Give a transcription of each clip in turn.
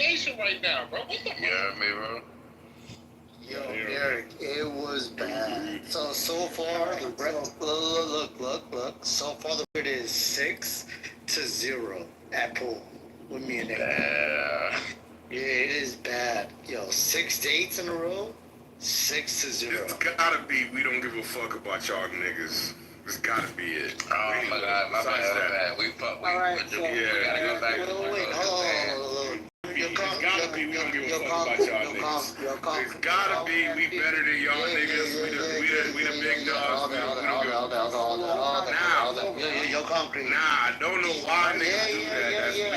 nation right now, bro. What the fuck? Yeah, me, bro. Yo, Eric, it was bad. So far, the look. So far, the record is 6-0 at pool with me and Nick. Yeah. Yeah, it is bad. Yo, 6 dates in a row, 6-0. It's gotta be. We don't give a fuck about y'all niggas. It's gotta be it. Oh my God, my bad. We gotta go back to Wait, hold on. It's gotta be. We don't give a fuck about y'all niggas. It's gotta be. We better than y'all niggas. We the big dogs. We don't give a fuck. Nah, I don't know why niggas do that. That's weird. I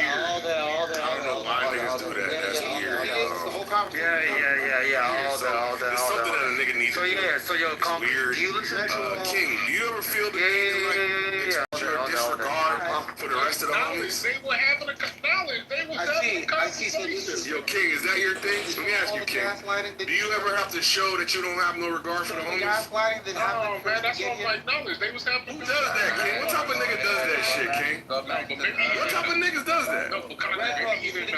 don't know why niggas do that. That's weird. All that. It's something that a nigga needs to do. It's weird. King, do you ever feel the need to like disregard for the rest of the homies? They were having a knowledge. They were having a conversation. Yo, King, is that your thing? Let me ask you, King. Do you ever have to show that you don't have no regard for the homies? Oh man, that's what I'm like. Knowledge. They was having. Who does that, King? What type of nigga does that shit, King? What type of niggas does that? Maybe he didn't know.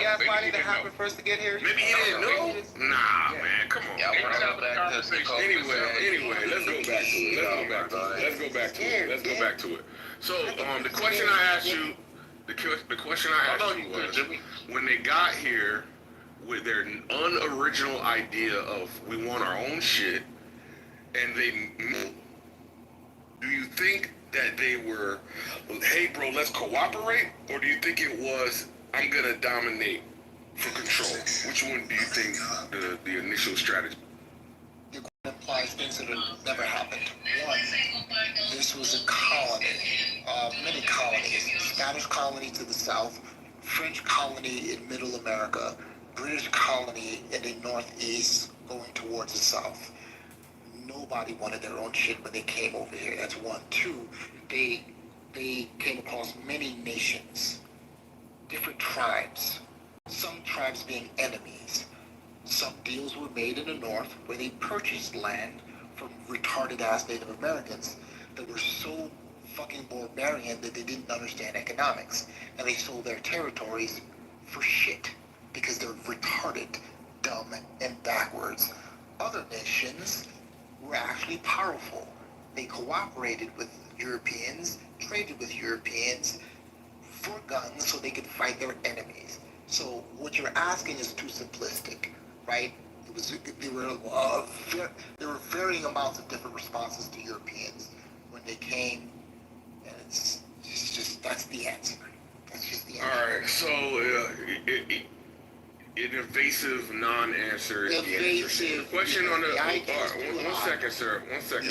First to get here. Maybe he didn't know? Nah, man, come on. Anyway, let's go back to it. So, the question I asked you, was, when they got here with their unoriginal idea of we want our own shit, and do you think that they were, hey bro, let's cooperate, or do you think it was, I'm gonna dominate for control? Which one do you think the initial strategy? It implies things that have never happened. One, this was a colony, many colonies. Spanish colony to the south, French colony in middle America, British colony in the northeast going towards the south. Nobody wanted their own shit when they came over here. That's one. Two, they came across many nations, different tribes, some tribes being enemies. Some deals were made in the north where they purchased land from retarded ass Native Americans that were so fucking barbarian that they didn't understand economics, and they sold their territories for shit because they're retarded, dumb, and backwards. Other nations were actually powerful. They cooperated with Europeans, traded with Europeans for guns so they could fight their enemies. So what you're asking is too simplistic, right? There were varying amounts of different responses to Europeans when they came, and it's just that's the answer. That's just the answer. All right, so an evasive non-answer is the answer. Question on the one second, sir. Sir. I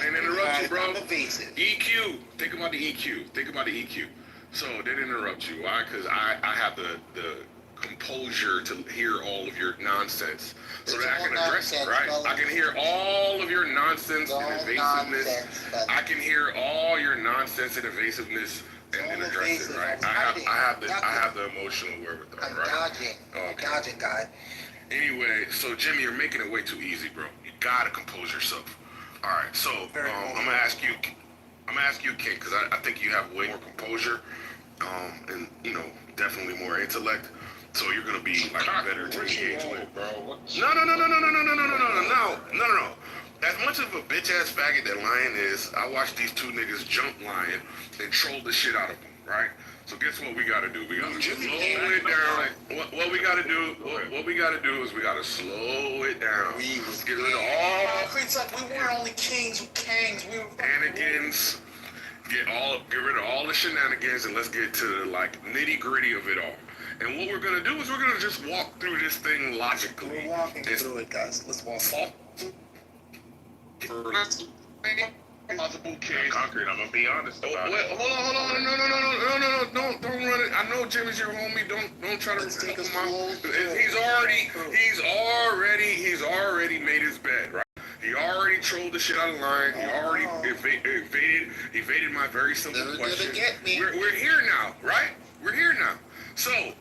didn't interrupt you, bro. EQ. Think about the EQ. So they didn't interrupt you. Why? Because I have the composure to hear all of your nonsense so that I can address it, right? I can hear all of your nonsense and evasiveness. I can hear all your nonsense and evasiveness and address it, right? I have the emotional wherewithal, right? Dodging guy. Anyway, so Jimmy, you're making it way too easy, bro. You gotta compose yourself. All right, so I'm gonna ask you, King, because I think you have way more composure, and definitely more intellect. So you're gonna be like better to engage with, bro. No. As much of a bitch ass faggot that Lion is, I watched these two niggas jump Lion and troll the shit out of him, right? So guess what we gotta do? We gotta slow it down. What we gotta do is we gotta slow it down. Get rid of all we weren't only kings, we were shenanigans. Get rid of all the shenanigans and let's get to the nitty gritty of it all. And what we're gonna do is we're gonna just walk through this thing logically. We're walking through it, guys. Let's walk. Possible case. Concrete. I'm gonna be honest about it. Hold on. No, don't run it. I know Jimmy's your homie. Don't try to take him out. He's already made his bed, right? He already trolled the shit out of Lion. He already evaded my very simple question. We're here now, right? We're here now. So,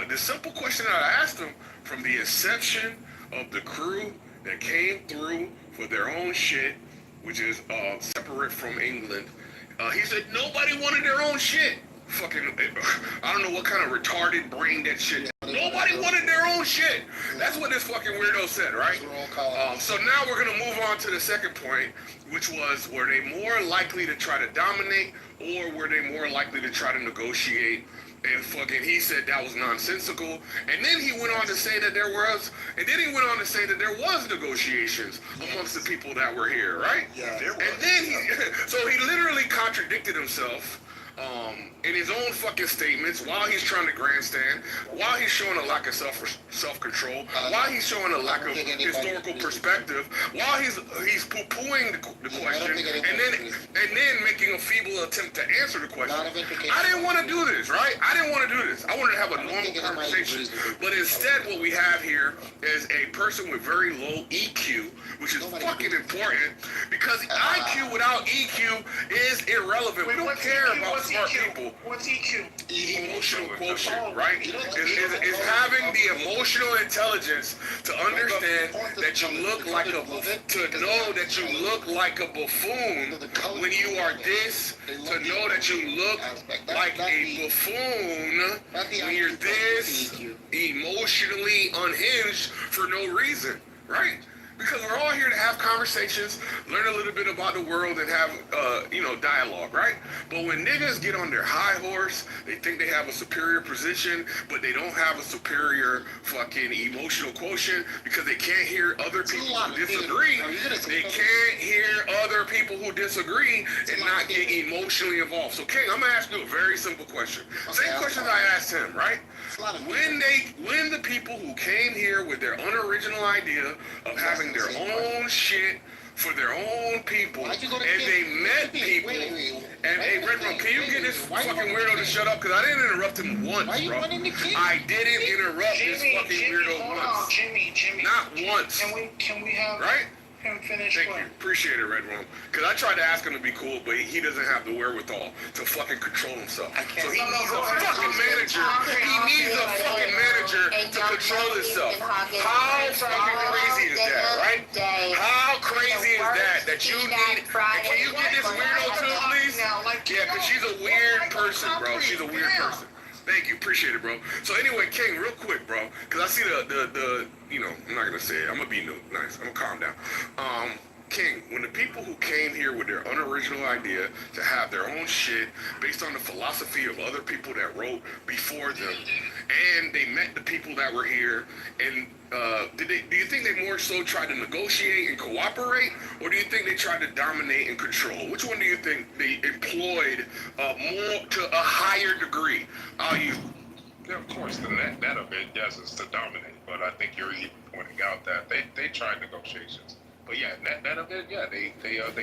the simple question that I asked him from the inception of the crew that came through for their own shit, which is separate from England, he said nobody wanted their own shit. Fucking, I don't know what kind of retarded brain that shit. Nobody Everybody wanted their own shit. That's what this fucking weirdo said, right? So now we're gonna move on to the second point, which was, were they more likely to try to dominate, or were they more likely to try to negotiate? And fucking, he said that was nonsensical. And then he went on to say that there was negotiations amongst the people that were here, right? Yeah. And then so he literally contradicted himself in his own fucking statements while he's trying to grandstand, while he's showing a lack of self-control, while he's showing a lack of historical perspective, while he's poo-pooing the question, and then making a feeble attempt to answer the question. I didn't want to do this, right? I didn't want to do this. I wanted to have a normal conversation. But instead, what we have here is a person with very low EQ, which is fucking important, because IQ without EQ is irrelevant. We don't care about smart people. What's EQ? Emotional quotient, right? Is having the emotional intelligence to understand that you look like to know that you look like a buffoon when you are this, to know that you look like a buffoon when you're this, emotionally unhinged for no reason, right? Because we're all here to have conversations, learn a little bit about the world, and have, dialogue, right? But when niggas get on their high horse, they think they have a superior position, but they don't have a superior fucking emotional quotient because they can't hear other people who disagree. They can't hear other people who disagree and not get emotionally involved. So, King, I'm going to ask you a very simple question. Same question I asked him, right? When the people who came here with their unoriginal idea of having their own shit for their own people, and they met people, and hey, Red Rum, can you get this fucking weirdo to shut up? Because I didn't interrupt him once, bro. I didn't interrupt this fucking weirdo once. Jimmy. Not once. Can we have right? him finish? Thank you. Appreciate it, Red Rum. Because I tried to ask him to be cool, but he doesn't have the wherewithal to fucking control himself. So he needs a fucking manager. He needs a fucking manager to control himself. How fucking crazy is that, right? How crazy is that you need... And can you get this weirdo too, please? Yeah, because she's a weird person, bro. She's a weird person. Thank you, appreciate it, bro. So anyway, King, real quick, bro, because I see the I'm not gonna say it. I'm gonna be nice. I'm gonna calm down. King, when the people who came here with their unoriginal idea to have their own shit based on the philosophy of other people that wrote before them, and they met the people that were here, and do you think they more so tried to negotiate and cooperate, or do you think they tried to dominate and control? Which one do you think they employed more to a higher degree? Yeah, of course, the net of it, yes, is to dominate. But I think you're even pointing out that they tried negotiations. But yeah, net of it, yeah, they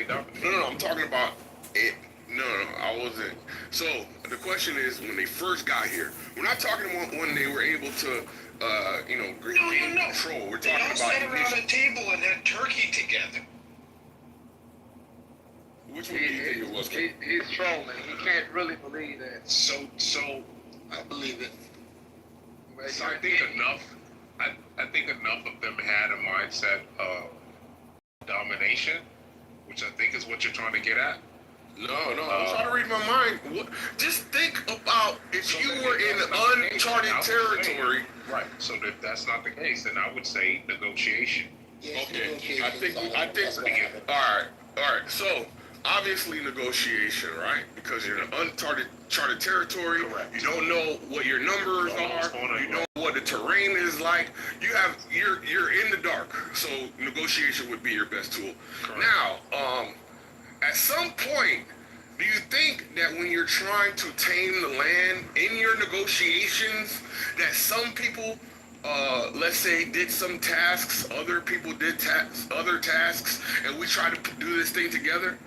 dominated. No, I'm talking about it. No, I wasn't. So the question is, when they first got here, we're not talking about when they were able to, gain control. We're talking about sat around a table and had turkey together. Which one do you think it was? He's trolling. He can't really believe that. So I believe it. So I think enough of them had a mindset of domination, which I think is what you're trying to get at. No, I'm trying to read my mind. Just think about if you were in uncharted territory. Right. So if that's not the case, then I would say negotiation. Yes, Okay. I think. All right. So obviously negotiation, right? Because you're in uncharted territory. Correct. You don't know what your numbers are. You know what the terrain is like. You're in the dark. So negotiation would be your best tool. Correct. Now, at some point, do you think that when you're trying to tame the land in your negotiations, that some people, let's say, did some tasks, other people did other tasks, and we try to do this thing together?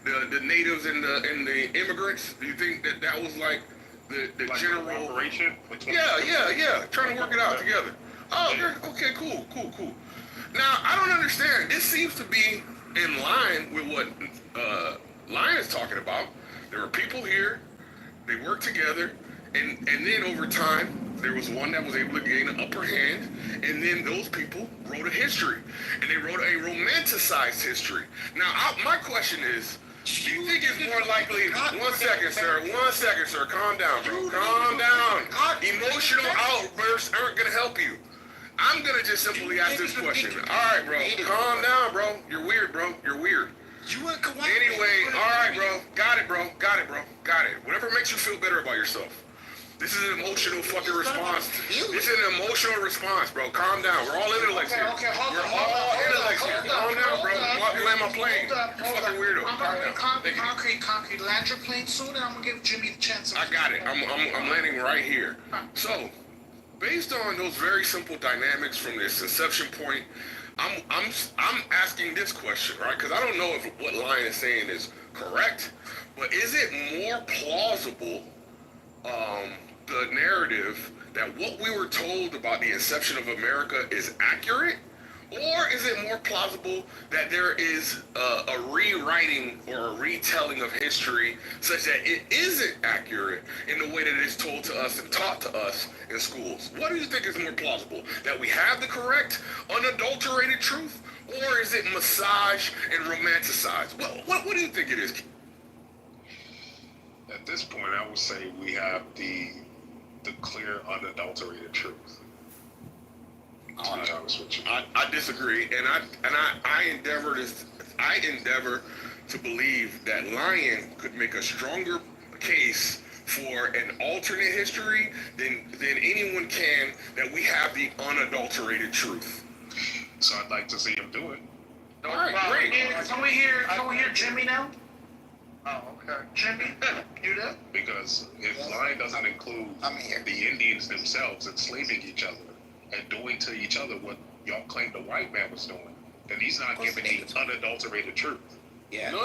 The natives and the immigrants. Do you think that was like the like general operation? Yeah. Trying to work it out together. Oh, okay, cool. Now I don't understand. This seems to be in line with what Lion is talking about. There were people here. They worked together, and then over time, there was one that was able to gain an upper hand, and then those people wrote a history, and they wrote a romanticized history. Now, my question is, do you think it's more likely... One second, sir. Calm down, bro. Calm down. Emotional outbursts aren't gonna help you. I'm gonna just simply ask this question. All right, bro. Calm down, bro. You're weird, bro. You're weird. Anyway, all right, bro. Got it, bro. Got it, bro. Got it. Whatever makes you feel better about yourself. This is an emotional fucking response. This is an emotional response, bro. Calm down. We're all intellects here. We're all intellects here. Calm down, bro. You land my plane. You fucking weirdo. Calm down. Concrete, land your plane soon, and I'm gonna give Jimmy the chance. I got it. I'm landing right here. So, based on those very simple dynamics from this inception point, I'm asking this question, right? Because I don't know if what Lion is saying is correct, but is it more plausible, the narrative that what we were told about the inception of America is accurate? Or is it more plausible that there is a rewriting or a retelling of history such that it isn't accurate in the way that it is told to us and taught to us in schools? What do you think is more plausible? That we have the correct, unadulterated truth? Or is it massaged and romanticized? What do you think it is? At this point, I would say we have the clear, unadulterated truth. To be honest with you. I disagree, and I endeavor to believe that Lion could make a stronger case for an alternate history than anyone can, that we have the unadulterated truth. So I'd like to see him do it. All right, great. Can we hear Jimmy now? Oh, okay. Jimmy, you there? Because if Lion doesn't include the Indians themselves enslaving each other and doing to each other what y'all claim the white man was doing, then he's not giving the unadulterated truth. Yeah. No.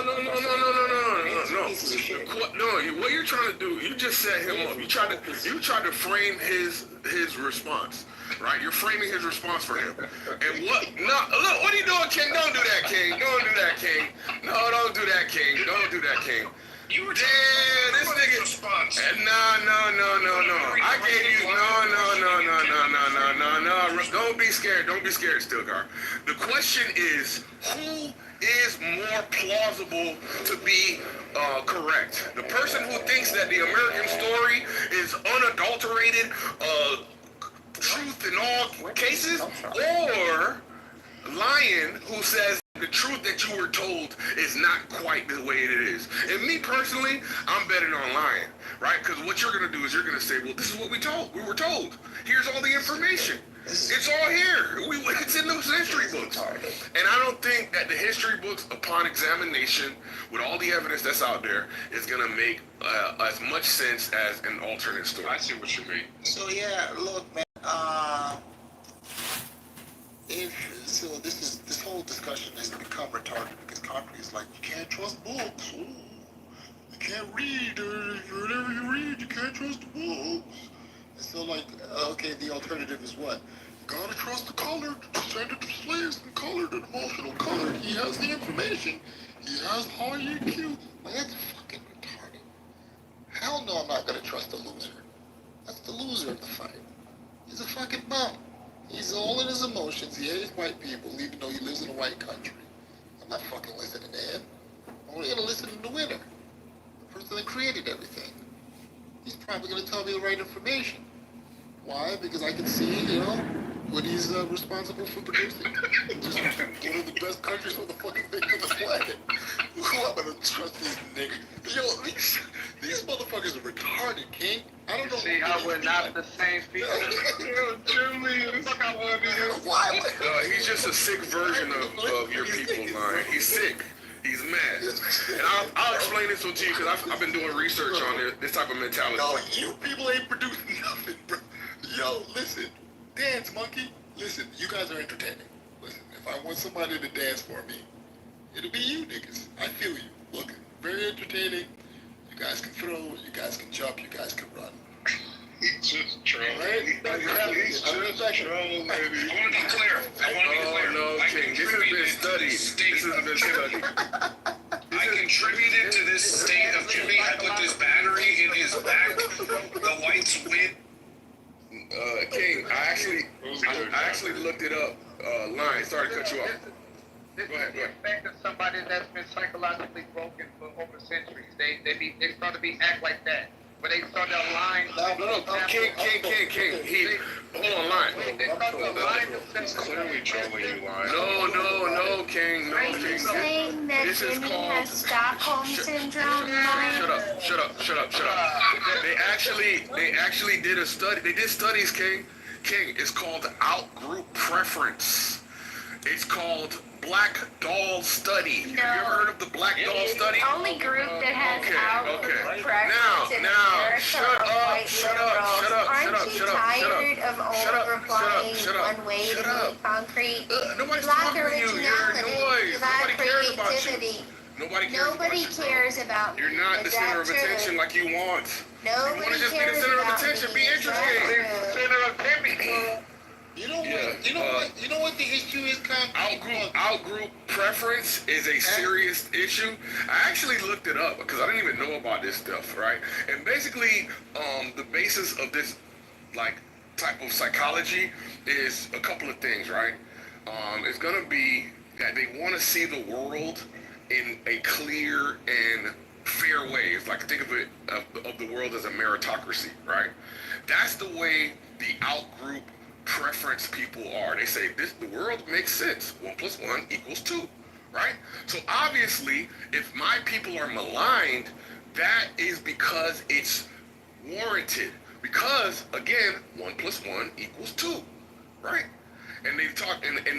What you're trying to do, you just set him up. You tried to frame his response, right? You're framing his response for him. And what? No, look, what are you doing, King? Don't do that, King. Don't do that, King. No, don't do that, King. Don't do that, King. You were this nigga. response. No. I gave you no. Don't be scared. Don't be scared, Stilgar. The question is, who is more plausible to be correct? The person who thinks that the American story is unadulterated truth in all cases, or Lion who says the truth that you were told is not quite the way it is? And me personally, I'm betting on Lion, right? Because what you're going to do is you're going to say, well, this is what we were told. Here's all the information. It's all here. It's in those history books. And I don't think that the history books, upon examination, with all the evidence that's out there, is going to make as much sense as an alternate story. I see what you mean. So yeah, look, man. This whole discussion has become retarded because Concrete is like, you can't trust books. Ooh, you can't read. Whatever you read, you can't trust the books. And so, like, okay, the alternative is what? You gotta trust the colored, descendant of slaves and colored and emotional colored. He has the information. He has high EQ. Like, that's fucking retarded. Hell no, I'm not gonna trust the loser. That's the loser of the fight. He's a fucking bum. He's all in his emotions. He hates white people, even though he lives in a white country. I'm not fucking listening to him. I'm only gonna listen to the winner, the person that created everything. He's probably gonna tell me the right information. Why? Because I can see, what he's responsible for producing. Just one of the best countries for the fucking thing on the planet. Who am I gonna trust these niggas? Yo, these motherfuckers are retarded, King. I don't know. See how we're not the same people. Yo, Jimmy, fuck I love you. Why? He's just a sick version of your people, Lion. He's sick. He's mad. And I'll explain this to you because I've been doing research on this type of mentality. No, you people ain't producing nothing, bro. Yo, listen. Dance, monkey. Listen, you guys are entertaining. Listen, if I want somebody to dance for me, it'll be you niggas. I feel you. Look, very entertaining. You guys can throw, you guys can jump, you guys can run. He's just trolling. Right? He's just trolling. I want to be clear. No, King. This has been studied. I contributed to this state of Jimmy. I put this battery in his back. The whites win. King, I actually looked it up. Lion, sorry to cut you off. This Go ahead, is the effect of somebody that's been psychologically broken for over centuries. They start to act like that. When they start that line. No, King. Hold on, line. They start the line. He's clearly trolling you, Line. No, King. No, Are you King. saying that This is Jimmy called- has Stockholm syndrome? Shut up. They actually did a study. They did studies, King. It's called outgroup preference. It's called Black Doll Study. No. Have you ever heard of the Black Doll Study? The only group that has outgroup preference in Now, America shut are up, white shut up, liberals. shut up, Aren't shut up, you shut up, tired of shut up, only replying shut up, one way shut to up. me, concrete? Nobody's You lack talking to you. You're originality. noise. You lack Nobody cares about you. creativity. Nobody cares Nobody about you, bro. cares about me. You're not the Is center that of true? attention like you want. You Nobody want to just be the cares center of about attention. me. Be Is that interesting. true? Center of Timmy. You know what? Yeah, You know what the issue is, Outgroup preference is a serious issue. I actually looked it up because I didn't even know about this stuff, right? And basically, the basis of this like type of psychology is a couple of things, right? It's gonna be that they want to see the world in a clear and fair way. It's like think of it of the world as a meritocracy, right? That's the way the outgroup preference people are. They say the world makes sense. 1 + 1 = 2, right? So obviously, if my people are maligned, that is because it's warranted. Because again, 1 + 1 = 2, right? And they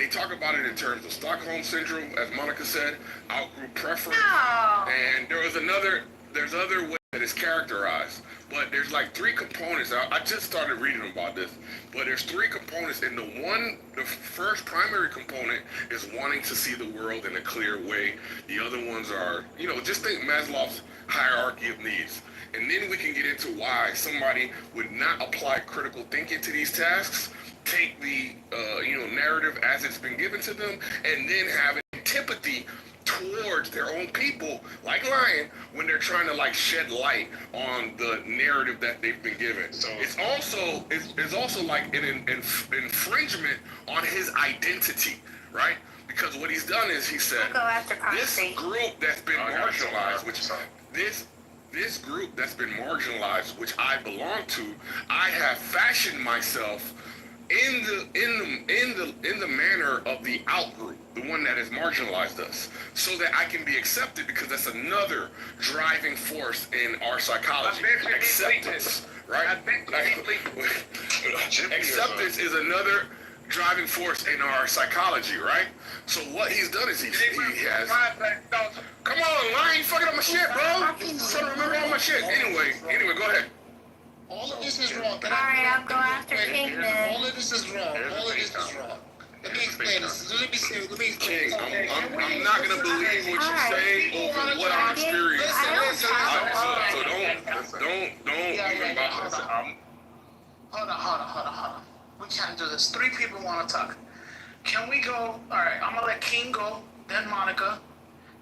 talk about it in terms of Stockholm syndrome, as Monica said, outgroup preference, No. and there's other ways that it's characterized. But there's like 3 components. I just started reading about this, but there's 3 components, and the first primary component is wanting to see the world in a clear way. The other ones are, just think Maslow's hierarchy of needs. And then we can get into why somebody would not apply critical thinking to these tasks, take the narrative as it's been given to them, and then have antipathy towards their own people, like Lion, when they're trying to like shed light on the narrative that they've been given. So it's also like an infringement on his identity, right? Because what he's done is he said, Go after this concrete. group that's been marginalized, this group that's been marginalized, which I belong to, I have fashioned myself in the manner of the outgroup, the one that has marginalized us, so that I can be accepted, because that's another driving force in our psychology. Acceptance, right? Acceptance is another driving force in our psychology, right? So what he's done is he has. Come on, Lion, you fucking up my shit, bro. I'm trying to remember all my shit. Anyway, go ahead. All of this is wrong. Alright, I'll go after King then. All of this is wrong. Let me explain this. Let me explain King, this. I'm not gonna believe what you're saying over what I'm experiencing. So don't even bother. Hold on. We can't do this. 3 people want to talk. Can we go? All right, I'm gonna let King go, then Monica,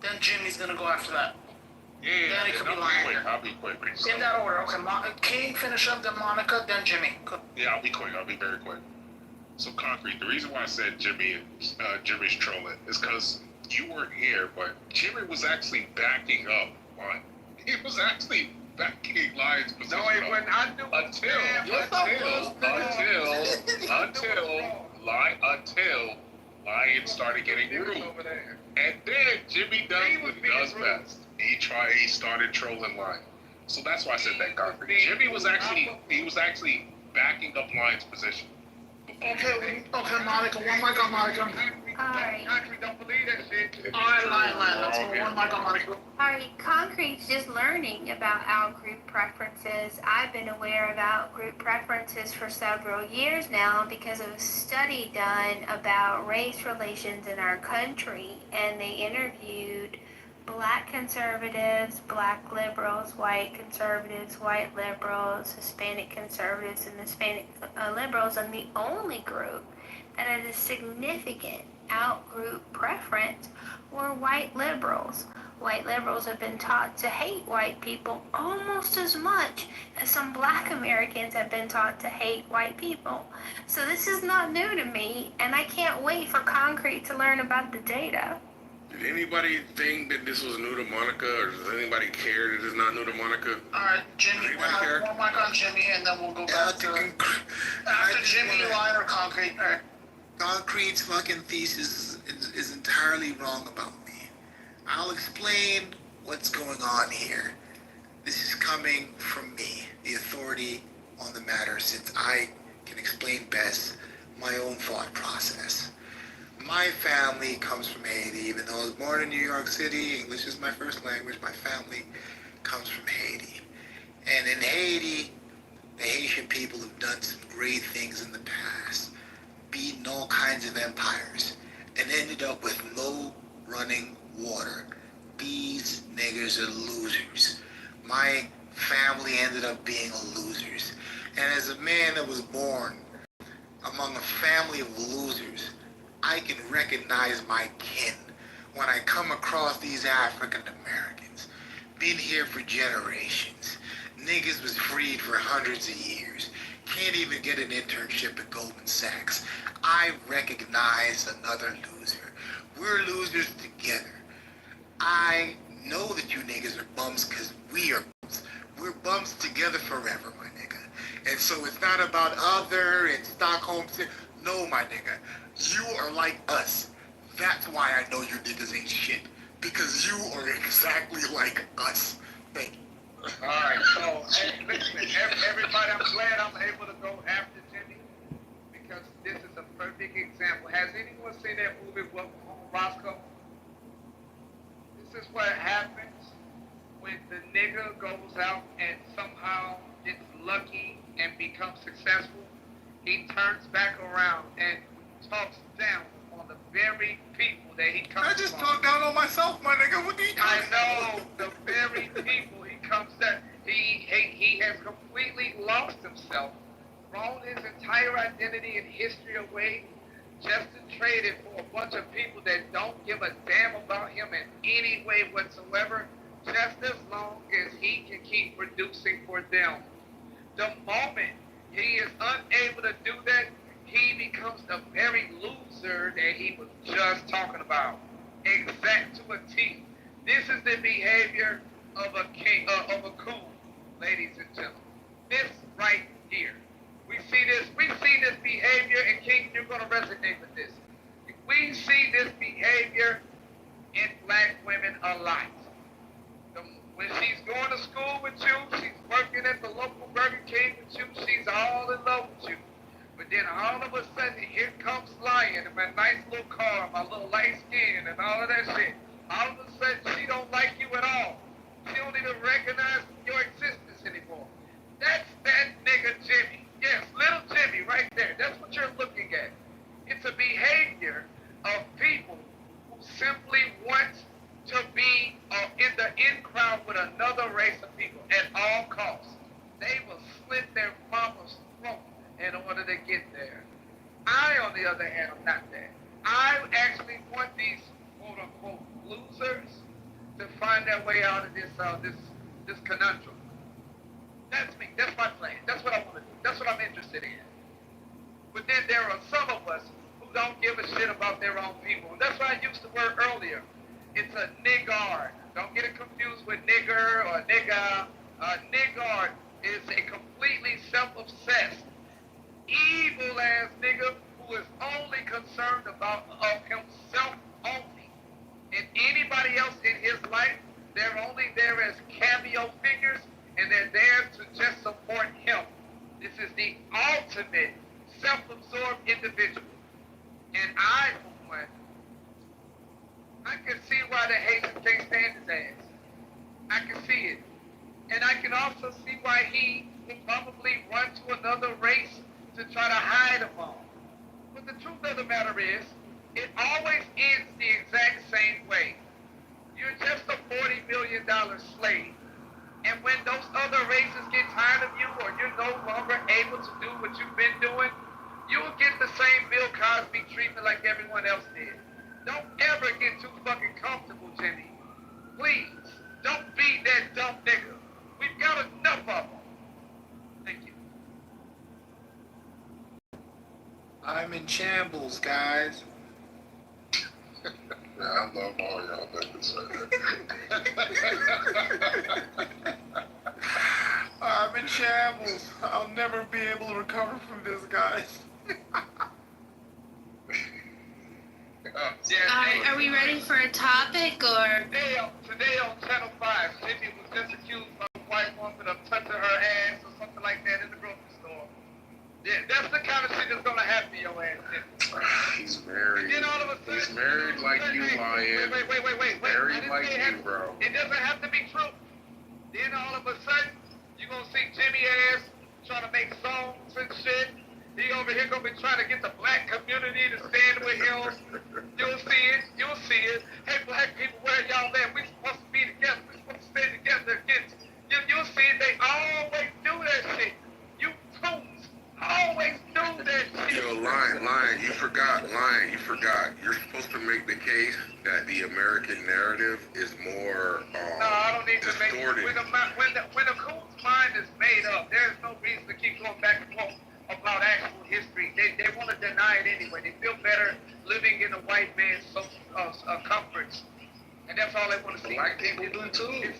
then Jimmy's gonna go after that. Yeah, I'll be quick. In that order, okay. King finish up, then Monica, then Jimmy. Go. Yeah, I'll be quick. I'll be very quick. So concrete. The reason why I said Jimmy's trolling is because you weren't here, but Jimmy was actually backing up Lion. He was actually backing Lion's position. No, it wasn't. I knew until Lion started getting rude. And then Jimmy does what he does best. He started trolling Lion. So that's why I said that concrete. Jimmy was actually backing up Lion's position. Okay, Monica. One mic on Monica. Alright. Concrete don't believe that shit. All right, Lion. Let's go. One mic on Monica. Alright, Concrete's just learning about outgroup preferences. I've been aware of outgroup preferences for several years now because of a study done about race relations in our country, and they interviewed Black conservatives, Black liberals, white conservatives, white liberals, Hispanic conservatives, and Hispanic liberals, and the only group that had a significant outgroup preference were white liberals. White liberals have been taught to hate white people almost as much as some Black Americans have been taught to hate white people. So this is not new to me, and I can't wait for Concrete to learn about the data. Did anybody think that this was new to Monica, or does anybody care that it's not new to Monica? Alright, Jimmy, Anybody care? one mic on Jimmy, and then we'll go back to after Jimmy, line or concrete. Alright. Concrete's fucking thesis is entirely wrong about me. I'll explain what's going on here. This is coming from me, the authority on the matter, since I can explain best my own thought process. My family comes from Haiti. Even though I was born in New York City, English is my first language, my family comes from Haiti. And in Haiti, the Haitian people have done some great things in the past, beaten all kinds of empires, and ended up with no running water. These niggers are losers. My family ended up being losers. And as a man that was born among a family of losers, I can recognize my kin when I come across these African Americans. Been here for generations. Niggas was freed for hundreds of years. Can't even get an internship at Goldman Sachs. I recognize another loser. We're losers together. I know that you niggas are bums because we are bums. We're bums together forever, my nigga. And so it's not about other and Stockholm. No, my nigga. You are like us. That's why I know you niggas ain't shit. Because you are exactly like us. Thank you. Alright, so, hey, listen, everybody, I'm glad I'm able to go after Jimmy, because this is a perfect example. Has anyone seen that movie, Welcome Home, Roscoe? This is what happens when the nigga goes out and somehow gets lucky and becomes successful. He turns back around and talks down on the very people that he comes from. I just talked down on myself, my nigga. What do you I know, the very people he comes to. He has completely lost himself, thrown his entire identity and history away, just to trade it for a bunch of people that don't give a damn about him in any way whatsoever, just as long as he can keep producing for them. The moment he is unable to do that, he becomes the very loser that he was just talking about. Exact to a T. This is the behavior of a king, of a coon, ladies and gentlemen. This right here. We see this behavior, and King, you're gonna resonate with this. We see this behavior in black women a lot. When she's going to school with you, she's working at the local Burger King with you, she's all in love with you. But then all of a sudden, here comes Lion in my nice little car, my little light skin and all of that shit. All of a sudden, she don't like you at all. She don't even recognize your existence anymore. That's that nigga Jimmy. Yes, little Jimmy right there. That's what you're looking at. It's a behavior of people who simply want to be in the in crowd with another race of people at all costs. They will slit their mama's throat in order to get there. I, on the other hand, am not that. I actually want these quote-unquote losers to find their way out of this conundrum. That's me. That's my plan. That's what I want to do. That's what I'm interested in. But then there are some of us who don't give a shit about their own people. And that's why I used the word earlier. It's a niggard. Don't get it confused with nigger or nigga. Niggard is a completely self-obsessed, evil-ass nigga who is only concerned about himself only. And anybody else in his life, they're only there as cameo figures, and they're there to just support him. This is the ultimate self-absorbed individual. And I, for one, I can see why the Haitian can't stand his ass. I can see it. And I can also see why he will probably run to another race to try to hide them all. But the truth of the matter is, it always ends the exact same way. You're just a $40 million slave. And when those other races get tired of you, or you're no longer able to do what you've been doing, you'll get the same Bill Cosby treatment like everyone else did. Don't ever get too fucking comfortable, Jimmy. Please, don't be that dumb nigga. We've got enough of them. Thank you. I'm in shambles, guys. Yeah, I love all y'all niggas. I'm in shambles. I'll never be able to recover from this, guys. Are we ready for a topic or? Today on Channel 5, Jimmy was just accused by a white woman of touching her ass or something like that in the grocery store. Yeah, that's the kind of shit that's gonna happen to your ass. He's married. Then all of a sudden, He's married like you, Lion. Wait. Married like you, bro. It doesn't have to be true. Then all of a sudden, you're gonna see Jimmy ass trying to make songs and shit. He over here gonna be trying to get the black community to stand with him. You'll see it. Hey, black people, where y'all at? We supposed to be together. We supposed to stay together against. You'll see it. They always do that shit. You tools always do that shit. Yo, Lion, you forgot. You're supposed to make the case that the American narrative is more No, I don't need to make it. distorted. When a cool's mind is made up, there's no reason to keep going back and forth about actual history. They want to deny it anyway. They feel better living in a white man's comforts. And that's all they want to see. Black people do too.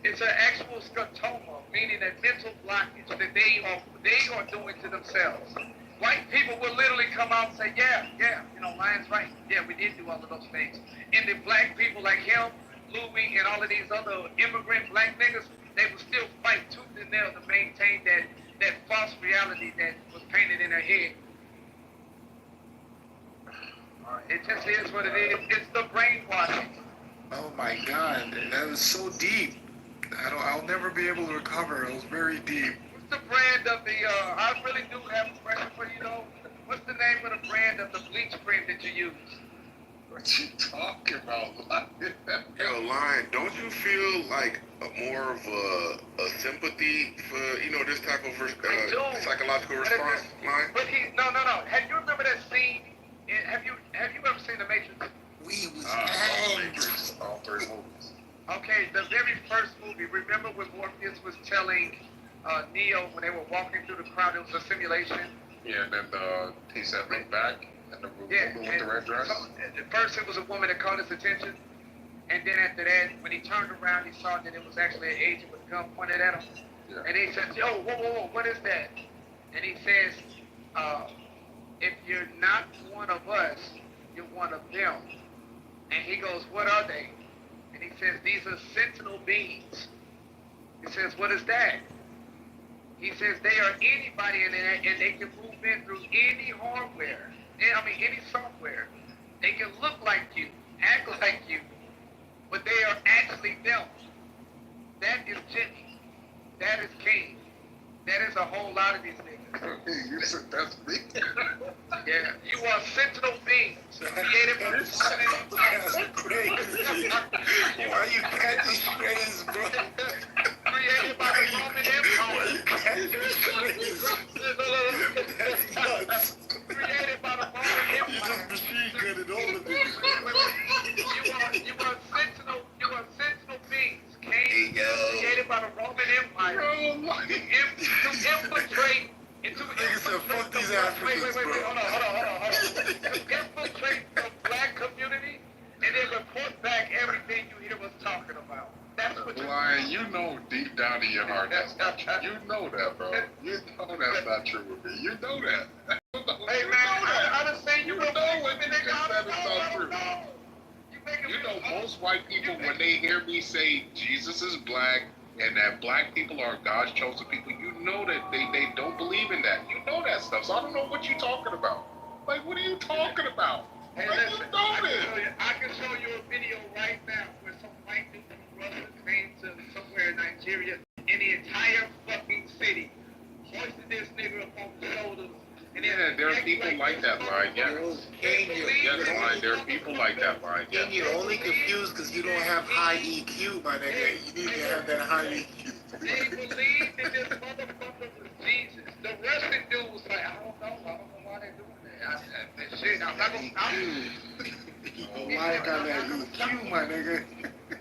It's an actual scotoma, meaning a mental blockage that they are doing to themselves. White people will literally come out and say, yeah, Lion's right. Yeah, we did do all of those things. And the black people like him, Louis, and all of these other immigrant black niggas, they will still fight tooth and nail to maintain that false reality that was painted in their head. It just is what it is. It's the brainwashing. Oh my God, that was so deep. I'll never be able to recover. It was very deep. What's the brand of the, I really do have a question for you though. What's the name of the brand of the bleach cream that you use? What you talking about? Yo, Lion, don't you feel like more of a sympathy for, this type of psychological response, Lion? But no. Have you remember that scene? Have you ever seen The Matrix? We was All three movies. Okay, the very first movie. Remember when Morpheus was telling Neo when they were walking through the crowd, it was a simulation. Yeah, and then he said look back, and the woman with the red dress. So, at first, it was a woman that caught his attention, and then after that, when he turned around, he saw that it was actually an agent with a gun pointed at him. Yeah. And he said, "Yo, whoa, what is that?" And he says, "If you're not one of us, you're one of them." And he goes, "What are they?" And he says, "These are sentinel beings." He says, "What is that?" He says, "They are anybody in there, and they can move in through any hardware. Any software. They can look like you, act like you, but they are actually them. That is Jimmy. That is King. That is a whole lot of these niggas." You said that's me? Yeah, you are sentinel beings created by the That's crazy. Why you catching strays, bro? created by the Roman Empire. Created by the Roman You Empire. just machine gunned all of it. You are sentinel beings, Cain, created by the Roman Empire. To infiltrate Nigga said, fuck these Africans, bro. Hold on. To infiltrate the black community and then report back everything you hear us talking about. That's what Lion, you know deep down in your heart that's not true. You know that, bro. You know that's not true with me. You know that. Hey man, I done seen you know know when you just said it's not true. You know, most white people, when they hear me say Jesus is black and that black people are God's chosen people, you know that they don't believe in that. You know that stuff. So I don't know what you're talking about. Like, what are you talking about? Hey, like, listen, you know this. I can show you a video right now where some white dude from Russia came to somewhere in Nigeria, and the entire fucking city hoisted this nigga up on the shoulders. And Yeah, there are people like that, Lion. Yes. Yes, Lion. There are people like that, Lion. King, you're only confused because you don't have high EQ, my nigga. You need to have that high EQ. They believed that this motherfucker was Jesus. The Russian dude was like, I don't know why they're doing that. I'm not gonna. Lion got that EQ, my nigga.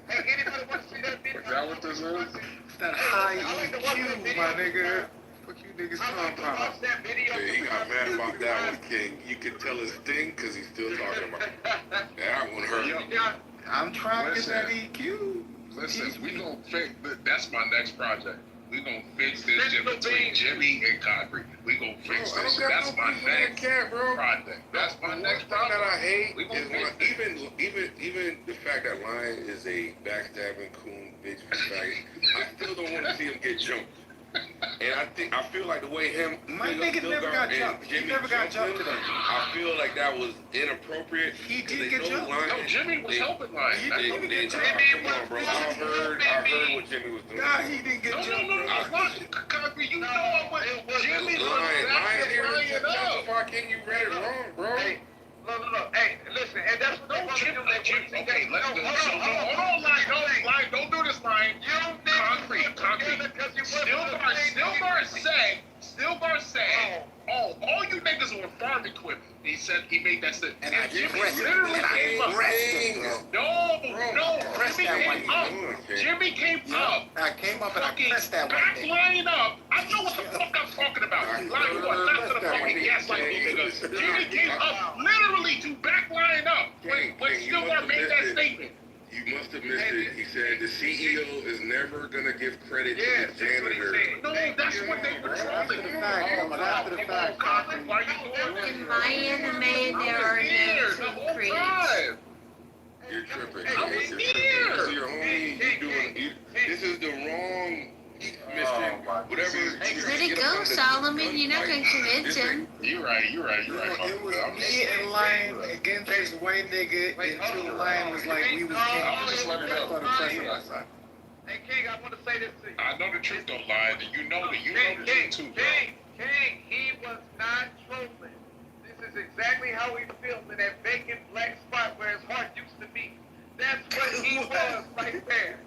Hey, anybody want to see that video? Is that what this is? That high EQ, my nigga. What you niggas I talking like to watch about? that video. Yeah, he got mad about that one, King. You could tell his sting because he's still talking about it. That one hurt. I'm trying to get Listen. that EQ. Listen, we gonna fix. That's my next project. We gonna fix this shit between Jimmy and Concrete. We gonna fix Bro, I this don't shit. got That's no my beef with that next cat, bro. project. That's my The next one thing that I project. hate We is gonna when, fix even the fact that Lion is a backstabbing coon bitch faggot, I still don't want to see him get jumped. And I feel like the way him, My nigga never got jumped. He never got jumped today. I feel like that was inappropriate. He did They get know jumped. Lion- No, Jimmy was they- helping Lion. He That's didn't what even we get did. jumped. Come on, bro. I heard what Jimmy was doing. Nah, he didn't get No, jumped. Concrete, you know I was Jimmy was Lion backing here to Lion up. justify King. You read it wrong, bro. Hey, no. Hey, listen, and that's what they want to do. Okay, hold on, Lion, don't do this, Lion. Concrete. Stilgar said, oh, all you niggas were farm equipment. He said he made that statement. And I Jimmy pressed it. literally And I came up. pressed it, bro. No, Press Jimmy that came one. up. Jimmy came up. I came up and I Fucking pressed that one back thing. line up. I know what the fuck I'm talking about. Line what? Not to the fucking gaslight nigga. Jimmy came up literally to back line up when Stilgar made that statement. You must have missed it. He said the CEO is never gonna give credit to the janitor. No, that's what they were trolling. After the fact, Why you doing In my anime, there are no the creeds. time? You're tripping. I was You're tripping. here. This is your homie. This is the wrong mission. Whatever. Let it go, Solomon. You're not going to convince him. You're right. It was me and Lion against this white nigga until Lion was like, we was king. Just let it That's go. what I'm pressing us. Hey, King, I want to say this to you. I know the truth don't lie, and you know the truth too, bro. King, he was not trolling. This is exactly how he feels in that vacant black spot where his heart used to be. That's what he was right there.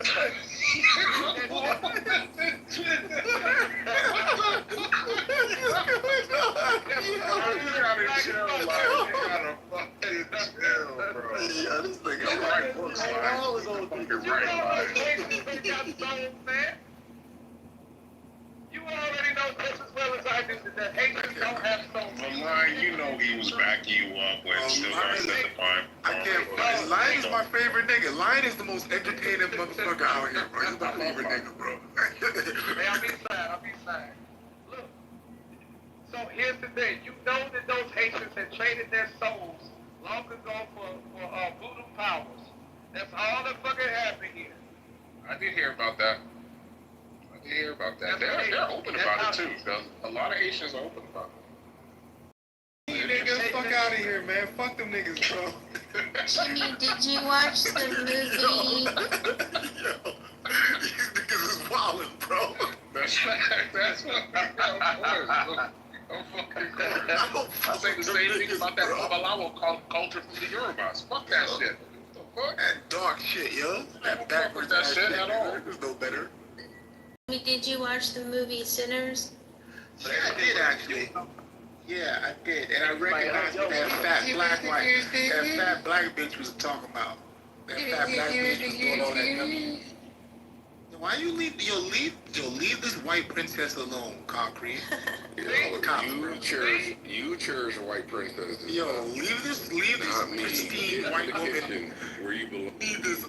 You already know just as well as I do that Haitians don't have souls. Line, you know he was backing you up when Stilgar said the fine. I can't. Lion is my favorite nigga. Lion is the most entertaining motherfucker out here, bro. He's my favorite nigga, bro. Hey, I'll be sad. Look, so here's the thing. You know that those Haitians had traded their souls long ago for voodoo powers. That's all that fucking happened here. I did hear about that. They're open about it too. Because a lot of Haitians are open about it. Niggas, fuck out of here, man. Fuck them niggas, bro. Jimmy, did you watch the movie? Yo, these niggas is wildin', bro. That's what I'm fucking cool. I say the same thing about that Babalawo culture from the Yorubas. Fuck that shit. What the fuck? That dark shit, yo. That backwards That ass shit at all. There's no better. Jimmy, did you watch the movie Sinners? Yeah, I did actually. Yeah, I did. And I recognized what that fat black bitch was talking about. That fat black bitch was doing all that jumping. Why you leave this white princess alone, Concrete? You cherish a white princess. Yo, leave this pristine white woman. Where you belong. Leave this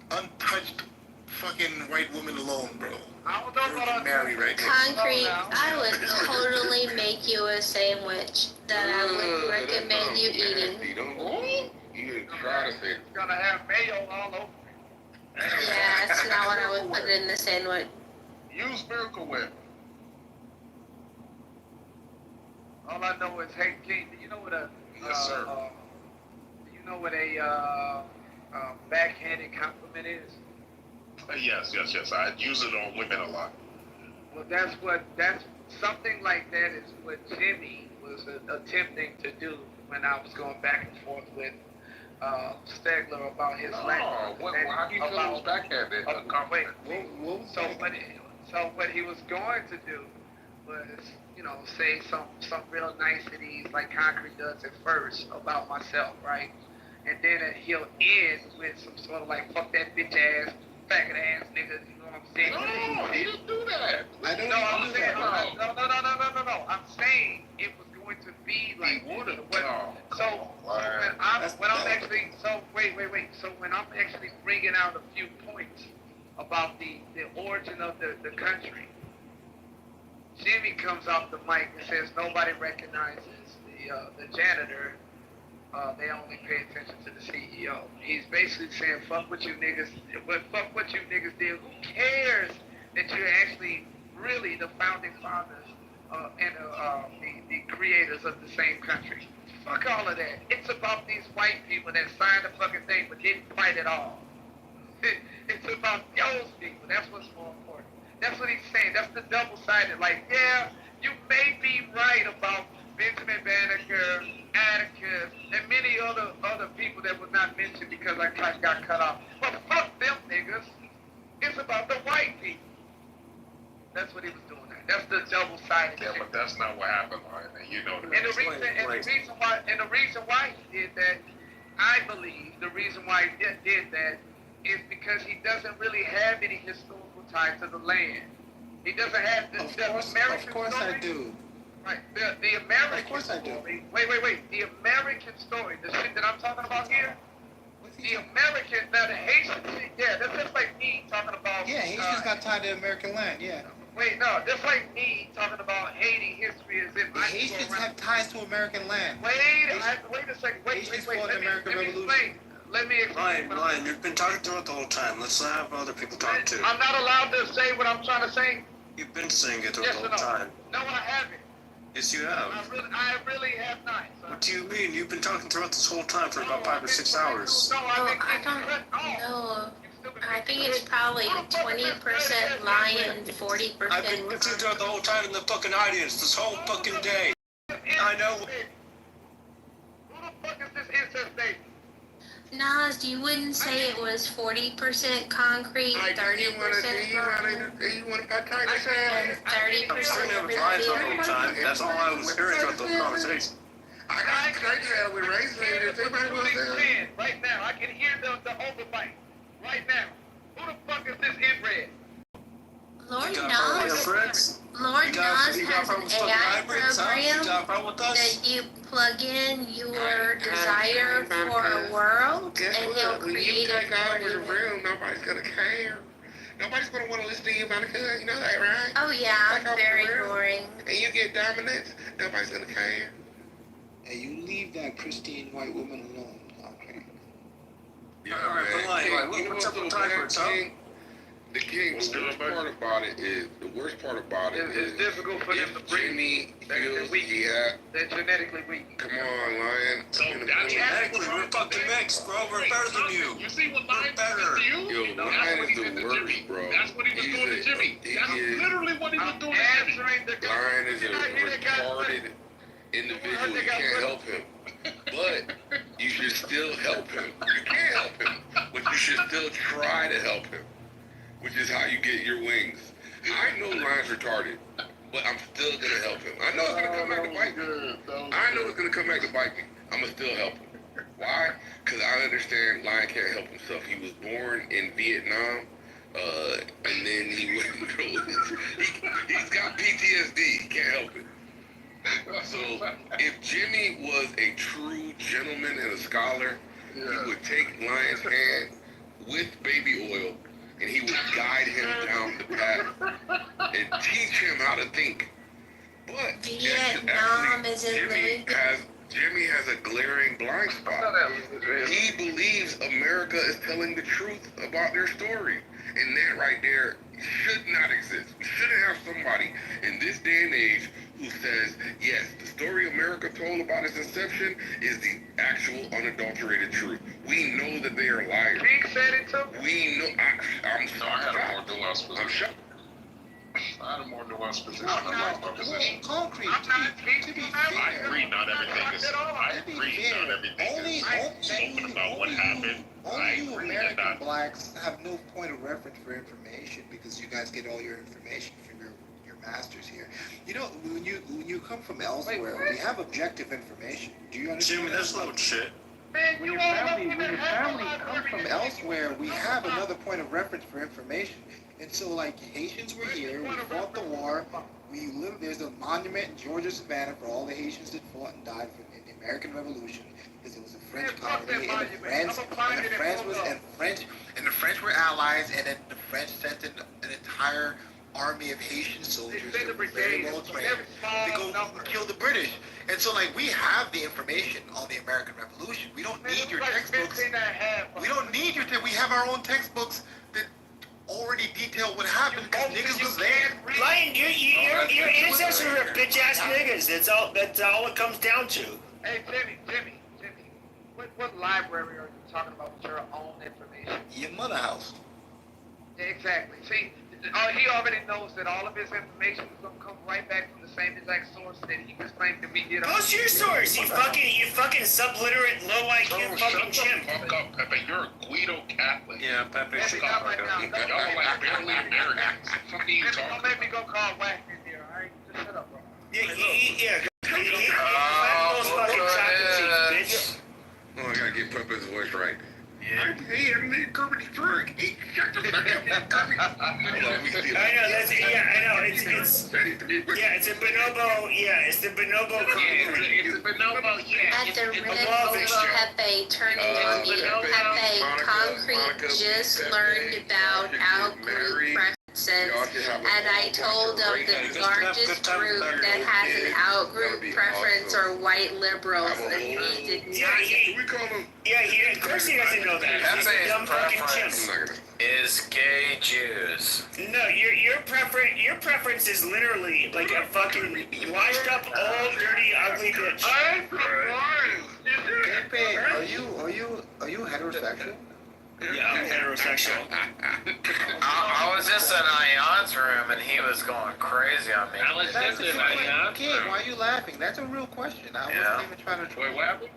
untouched fucking white woman alone, bro. I don't know about Mary right there. Concrete, I would totally make you a sandwich that I would recommend you eating. You didn't try to say it. It's gonna have mayo all over it. Yeah, that's not what I would put in the sandwich. Use Miracle Whip. All I know is, hey, King, do you know what a Yes, sir. Backhanded compliment is? Yes. I use it on women a lot. Well, that's something like that is what Jimmy was attempting to do when I was going back and forth with Stegler about his language. How do you feel it was backhanded? So what he was going to do was, say some real niceties like Concrete does at first about myself, right? And then he'll end with some sort of like, fuck that bitch ass, faggot ass nigga, you know what I'm saying. No, he didn't do that. I don't No, I'm do saying, that. no. I'm saying it was going to be like What a so when I'm actually so when I'm actually bringing out a few points about the origin of the country, Jimmy comes off the mic and says nobody recognizes the janitor. They only pay attention to the CEO. He's basically saying, fuck what you niggas did. Who cares that you're actually really the founding fathers and the creators of the same country? Fuck all of that. It's about these white people that signed the fucking thing but didn't fight at all. It's about those people. That's what's more important. That's what he's saying. That's the double-sided. Like, yeah, you may be right about Benjamin Banneker, Atticus, and many other people that was not mentioned because I got cut off. But fuck them niggas. It's about the white people. That's what he was doing. That's the double-sided. Yeah, but that's not what happened, Ryan. And you know that. And the reason why he did that, I believe, the reason why he did that is because he doesn't really have any historical ties to the land. He doesn't have the American Of course story. I do. Right, the American Of course I do. story. Wait. The American story, the shit that I'm talking about here, the American, now the Haitian shit, yeah, that's just like me talking about. Yeah, Haitians got tied to American land, yeah. Wait, no, that's like me talking about Haiti history as if The Haitians have ties to American land. Wait a second. Wait. Let me explain. Ryan, you've been talking through it the whole time. Let's have other people talk too. I'm not allowed to say what I'm trying to say. You've been saying it through Yes the or whole no? time. No, I haven't. Yes, you have. I really have not. Son. What do you mean? You've been talking throughout this whole time for about 5 or 6 hours. No, I don't know. I think it's probably 20% lion, 40%. I've been listening to it the whole time in the fucking audience this whole fucking day. I know. Who the fuck is this incest baby? Nas, you wouldn't say it was 40% concrete, 30% You want to cut and I'm sitting 30% there with Ryan the whole time. That's all I was hearing throughout those conversations. I got with race leaders. Everybody was there. Right now, I can hear the overbite. Right now. Who the fuck is this inbred? Lord You got a problem with Nas, your friends? Lord You got Nas a has problem an with fucking AI hybrids, huh? You got a program problem with us? that you plug in your desire for a world Guess and what? he'll When create you take it for over the you. room, nobody's gonna care. Nobody's gonna want to listen to you about it. You know that, right? Oh yeah, Take over very the room, boring. and you get dominance. Nobody's gonna care. Hey, you leave that Christine white woman alone. Okay. Yeah, all right, but like, what's up with Tigers, huh? The king, the worst part about it is, It's difficult for them to bring Jimmy feels weak. They're genetically weak. Come on, Lion. So In the that's middle. Exactly, we're fucking mixed, bro. We're better than you. You see what We're Lion better. did to you? Yo, That's Lion what he is did the to worst, Jimmy. bro. That's what he was He's doing to Jimmy. That's literally what he was doing to Jimmy. Answering the Lion is a retarded individual. You can't help him. But you should still help him. You can't help him, but you should still try to help him, which is how you get your wings. I know Lion's retarded, but I'm still gonna help him. I know it's gonna come back to bite me. I know it's gonna come back to bite me. I'm gonna still help him. Why? Because I understand Lion can't help himself. He was born in Vietnam, and then he went through. He's got PTSD. He can't help it. So if Jimmy was a true gentleman and a scholar, he would take Lion's hand with baby oil and he would guide him down the path and teach him how to think. But Vietnam isn't Jimmy has a glaring blind spot. He believes America is telling the truth about their story. And that right there should not exist. We shouldn't have somebody in this day and age who says, yes, the story America told about its inception is the actual unadulterated truth. We know that they are liars. King said it too. We know. I'm No, I had a more shocked. nuanced I'm position. shocked. I had a more nuanced position. I'm I not- love my position. Concrete. I'm not To teaching be you fair, I agree, not everything is. I to be agree, fair, not everything is spoken about what happened. I Only you agree that American not. blacks have no point of reference for information because you guys get all your information from your masters here. You know, when you come from elsewhere, we have objective information. Do you understand? Jimmy, that's no shit. Man, When you your all family, up in when the your family head. comes from elsewhere, we have another point of reference for information. And so, like, Haitians were here, we fought the war, we lived, there's a monument in Georgia, Savannah for all the Haitians that fought and died in the American Revolution, because it was a French colony, and the French were allies, and then the French sent an entire army of Haitian soldiers that were very well trained to go kill the British. And so, like, we have the information on the American Revolution. We don't need your textbooks. We don't need your we have our own textbooks that already detail what happened because niggas was there. Lion, your ancestors are bitch ass niggas. That's all it comes down to. Hey, Jimmy, what library are you talking about with your own information? Your mother house. Yeah, exactly. See, he already knows that all of his information is gonna come right back from the same exact source that he was claiming to be getting. What's your source? You fucking subliterate, low IQ fucking chimp. Fuck up, Pepe. You're a Guido Catholic. Yeah, Pepe. Shut up right now. Y'all like barely Americans. What are you Don't talking make me go call whack in here, alright? Just shut up, bro. Yeah. Those fucking chocolate cheeks, bitch. Oh, I gotta get Pepe's voice right. Yeah. Hey, I'm the Kermit Drug. Hey, shut the fuck up, Kermit. I know. It's a bonobo. Yeah, it's the bonobo. It's a bonobo, yeah. At the Red Bull Pepe turning on me. Pepe, Concrete just learned about out-group preferences, and I told him the largest group that has an out-group preference are white liberals, and he did not. We call him. Yeah, of course he doesn't know that. He's a dumb fucking chimp. Is gay Jews. No, your preference is literally like a fucking washed up, old, dirty, ugly bitch. Pepe, are you heterosexual? Yeah, I'm heterosexual. I was just in Ayan's room and he was going crazy on me. That's a kid. Why are you laughing? That's a real question. I wasn't even trying to. Wait, what happened?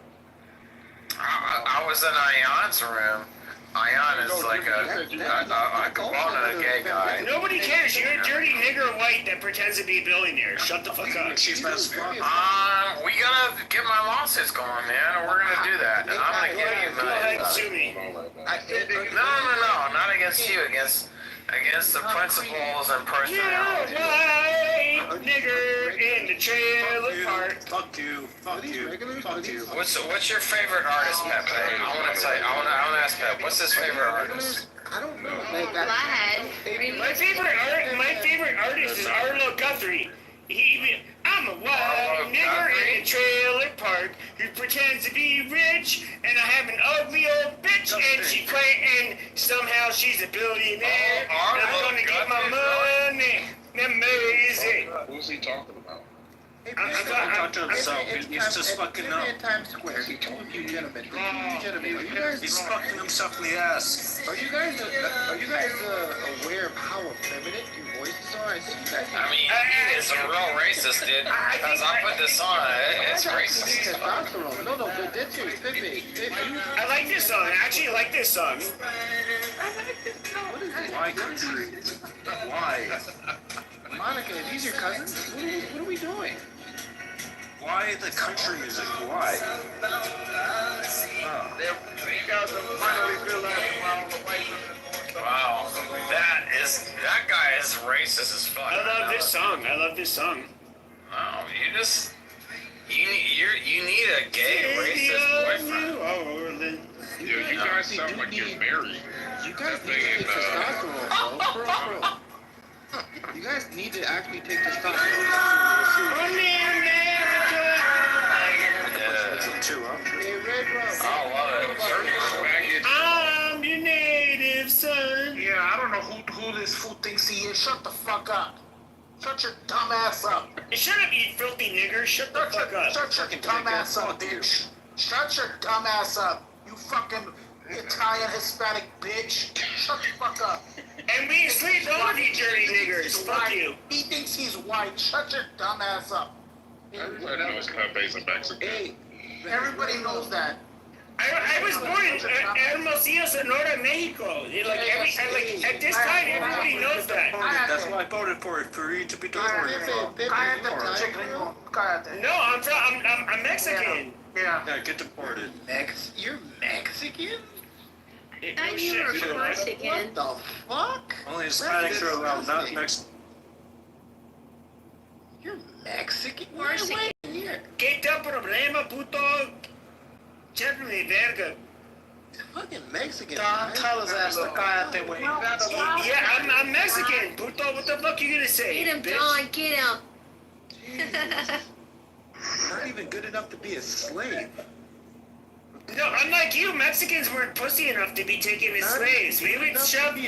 I was in Ayan's room. Ayan is like a component of gay guy. Nobody cares. You're a dirty nigger white that pretends to be a billionaire. Shut the fuck up. We gotta get my lawsuits going, man, and we're gonna do that. And I'm gonna give you Go ahead, money. sue me. No, not against you, against the principles and personality. White nigger in the trailer park. Fuck you. What's your favorite artist, Pepe? I wanna ask Pep. What's his favorite artist? I don't know. My favorite artist is Arlo Guthrie. I'm a white nigger in a trailer park who pretends to be rich, and I have an ugly old bitch, and and somehow she's a billionaire. And I'm gonna get my money. Amazing. Who's he talking about? I'm talking to himself. He's just fucking up. In Times Square. You gentlemen. He's fucking himself in the ass. Are you guys aware of how effeminate your voices are? I think you guys. I mean, it's a real racist, dude. Because I put this on, it's racist. Testosterone. No, but that's your Pepe. I like this song. I actually like this song. Why country? Why? Monica, are these your cousins? What are we doing? Why the country music? Why? Wow, that guy is racist as fuck. I love this song. Wow, you need a gay racist boyfriend. Yo, you guys sound like you're married. You guys need to take testosterone, bro. For real. You guys need to actually take testosterone. I love it. I'm your native son. Yeah, I don't know who this fool thinks he is. Shut the fuck up. Shut your dumb ass up. Shut up, you filthy nigger. Shut the fuck up. Shut your dumb ass up, bitch. Shut your dumb ass up. You fucking Italian Hispanic bitch. Shut the fuck up. And we sleep over you dirty niggers. Fuck you. He thinks he's white. Shut your dumb ass up. Everybody knows Pepe's a Mexican. Hey, everybody knows that. I was born in Hermosillo, Sonora, Mexico. At this time, everybody knows that. That's why I voted for you to be deported. No, I'm Mexican. Yeah. Get deported. You're Mexican? thought you were Corsican. What the fuck? Only Hispanics are allowed, not Mexican. You're Mexican? Corsican. ¿Qué tal problema, puto? Chévere, verga. Fucking Mexican. Don, tell his ass to cállate, güey. Yeah, I'm Mexican, puto. What the fuck you gonna say? Get him, bitch? Don, get him. Not even good enough to be a slave. No, unlike you, Mexicans weren't pussy enough to be taken as slaves. We would stab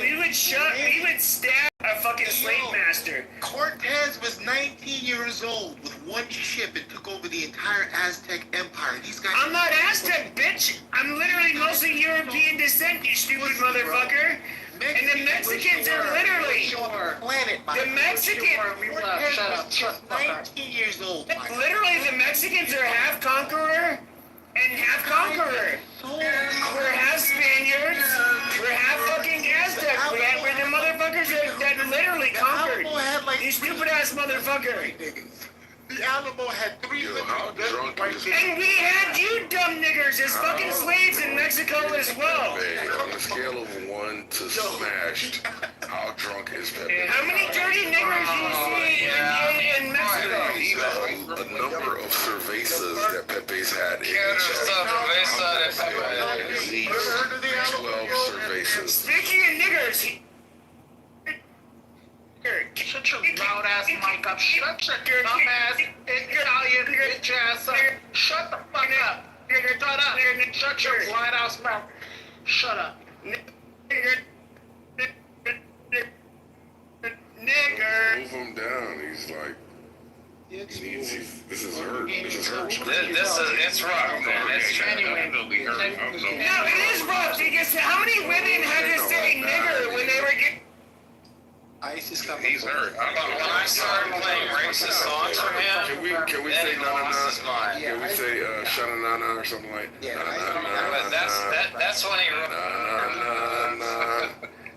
a fucking slave master. Cortez was 19 years old with one ship and took over the entire Aztec Empire. These guys. I'm not Aztec, bitch. I'm literally mostly European descent, you stupid motherfucker. And the Mexicans are literally planet. the Mexicans. Cortez was just 19 years old. Literally, the Mexicans are half conqueror and half conqueror. We're half Spaniards. We're half fucking Aztecs. We're the motherfuckers that literally conquered. You stupid ass motherfucker. The Alamo had 3 how drunk is And we had you dumb niggers as fucking slaves in Mexico as well. Pepe? On a scale of 1 to smashed, how drunk is Pepe? How many dirty niggers do you see in Mexico? The number of cervezas that Pepe's had in Quiero his cerveza de at Pepe. least 12 cervezas. Speaking of niggers, Shut your loud ass mic up. Shut your dumb ass Italian bitch ass up. Shut the fuck up. Shut up. Shut your blind ass mouth. Shut up. nigger. Move him down. He's like, this is hurt. This is hurt. It's rough, man. It's Genuinely hurt. No, it is rough because how many women had to say nigger when they were getting... Ice is coming. He's hurt. But when I started playing racist songs for him, Can we then say he na na lost na? his mind. Can we say shana na na or something like? Yeah, But that's when he. Na na na.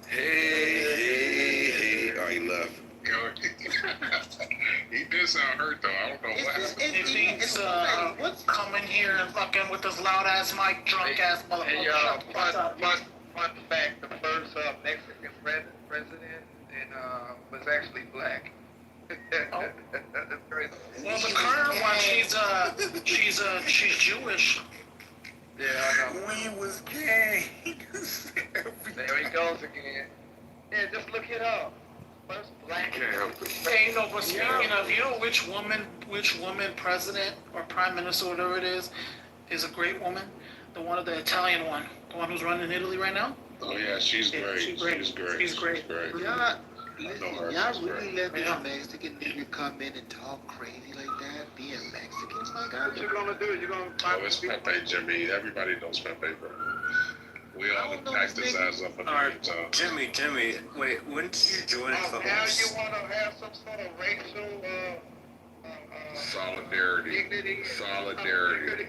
Hey. Oh, he left. He did sound hurt though. I don't know what happened. It's what's coming here and fucking with this loud ass mic, drunk ass Hey, motherfucker. fun fact, the first Mexican president was actually black. That's crazy. Well, the current one, she's Jewish. Yeah, I know. We was gay. There he goes again. Yeah, just look it up. First black. Can't help it. Hey, no, but speaking of, you know which woman president or prime minister, whatever it is a great woman? The one of the Italian one, the one who's running Italy right now. Oh yeah, she's Yeah, great. she's great. She's great. She's great. Y'all, know her. y'all She's really great. let this Yeah. Mexican nigga come in and talk crazy like that, being Mexican? My What you God. gonna do? You gonna Oh, find it's Pepe, Jimmy. Everybody knows Pepe, bro. We all I don't know packed this his nigga. ass up in the Alright, time. Jimmy, wait, when did you join now you Clubhouse? wanna have some sort of racial Solidarity. dignity? Solidarity.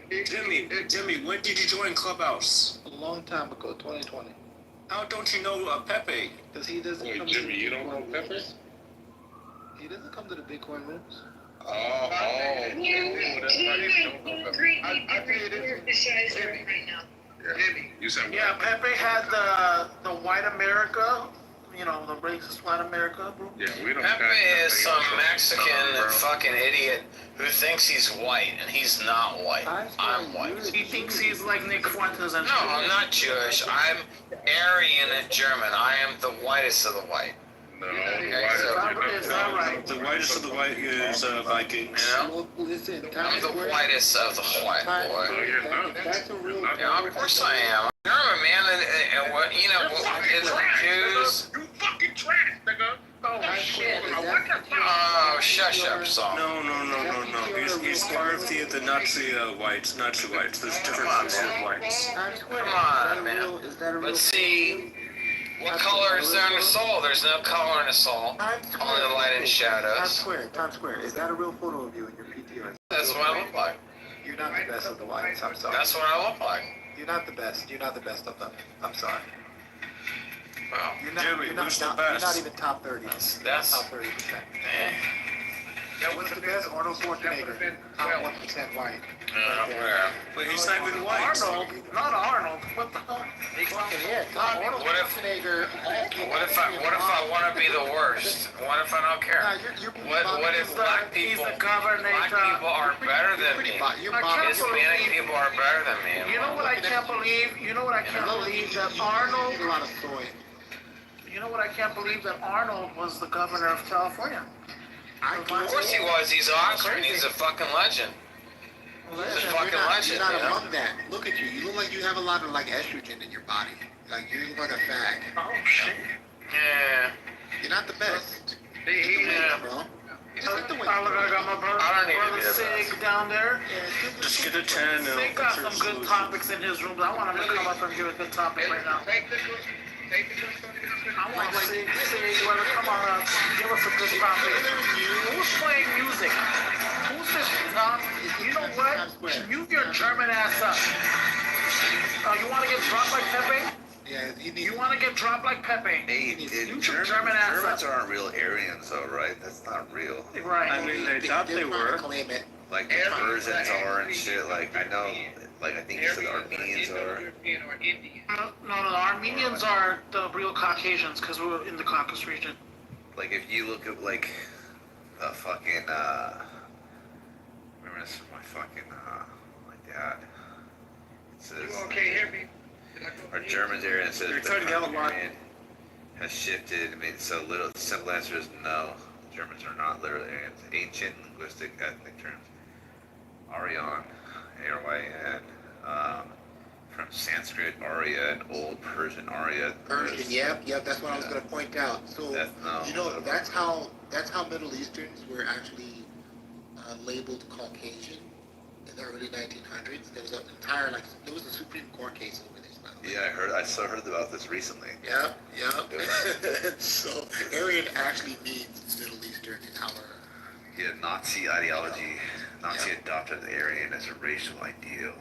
Jimmy, when did you join Clubhouse? A long time ago, 2020. How don't you know Pepe? Because he doesn't Wait, come Jimmy, to you the don't know Bitcoin Pepe? rooms. He doesn't come to the Bitcoin rooms. Oh, that's right. You don't know Pepe. I tell you this, Jimmy. Jimmy. You said what? Yeah, Pepe had the white America, you know, the racist white America group. Yeah, we don't Pepe pack is some up. Mexican Bro. fucking idiot who thinks he's white, and he's not white. I'm white. He thinks he's like Nick Fuentes and No, I'm not Jewish. I'm Aryan and German. I am the whitest of the white. No, Is that right? The whitest of the white is Vikings. You know? Well, listen, I'm Times the Square. whitest of the white Times boy. Square, you're not. That's a real. Yeah, of course I am. German, man, and what, you know, You're what fucking is trash, Jews? nigga. You fucking trash, nigga. Oh, shit. I want that Oh, shush up, song. No. He's part of the Nazi whites. There's different kinds of whites. Times Square. Come on, man. Is that a real? Let's see. What color is there in the soul? There's no color in the soul. Only the light and Times shadows. Square. Times Square. Is that a real photo of you in your PTR? That's what I look like. You're not the best of the whites. I'm sorry. That's what I look like. You're not the best. You're not the best of them. I'm sorry. Well, You're not. Jimmy, You're not, who's the you're not best? even top 30. that's Top 30%. eh. That was the best Arnold Schwarzenegger. Top 1% white. But he's not even white. Arnold, not Arnold. What the hell? He fucking is. Arnold Schwarzenegger. What if I want to be the worst? What if I don't care? What if black people are better than me? Hispanic people are better than me. You know what I can't believe? You know what I can't believe that Arnold. A lot of soy. You know what I can't believe that Arnold was the governor of California. Of course he was. He's awesome. He's a fucking legend. He's a fucking legend. You're not among that. Look at you. You look like you have a lot of like estrogen in your body. Like you look like a fag. Oh shit. Yeah. You're not the best. Yeah. Bro. I don't need to be the Sig best. down there. Just get a 10 and Sig got some good topics in his room. I want him to come up and give a good topic right now. I want Sig to come on up, give us a good topic. Who's playing music? Who's this? You know what? Mute your German ass up. You want to get dropped like Pepe? Yeah, You want to get dropped like Pepe? Hey, Germans aren't real Aryans, though, right? That's not real. Right. I mean, they thought they were. Claim it. Like the Persians are and shit. Like I know, like I think you said the Armenians are. No, the Armenians are the real Caucasians because we're in the Caucasus region. Like if you look at like a fucking remember this is my fucking my dad. It says You okay, hear me? our Germans area says You're the trying to get a lot. Hungarian has shifted. I mean, so little. The simple answer is no. Germans are not literally Aryans. Ancient linguistic ethnic terms. Aryan, A-R-Y-N, from Sanskrit Arya and Old Persian Arya. Persian, yep, that's what I was gonna point out. So that's how Middle Easterns were actually labeled Caucasian in the early 1900s. There was an entire there was a Supreme Court case over this. Yeah, I still heard about this recently. Yep. So Aryan actually means Middle Eastern in our. Yeah, Nazi ideology. Nazi adopted the Aryan as a racial ideal,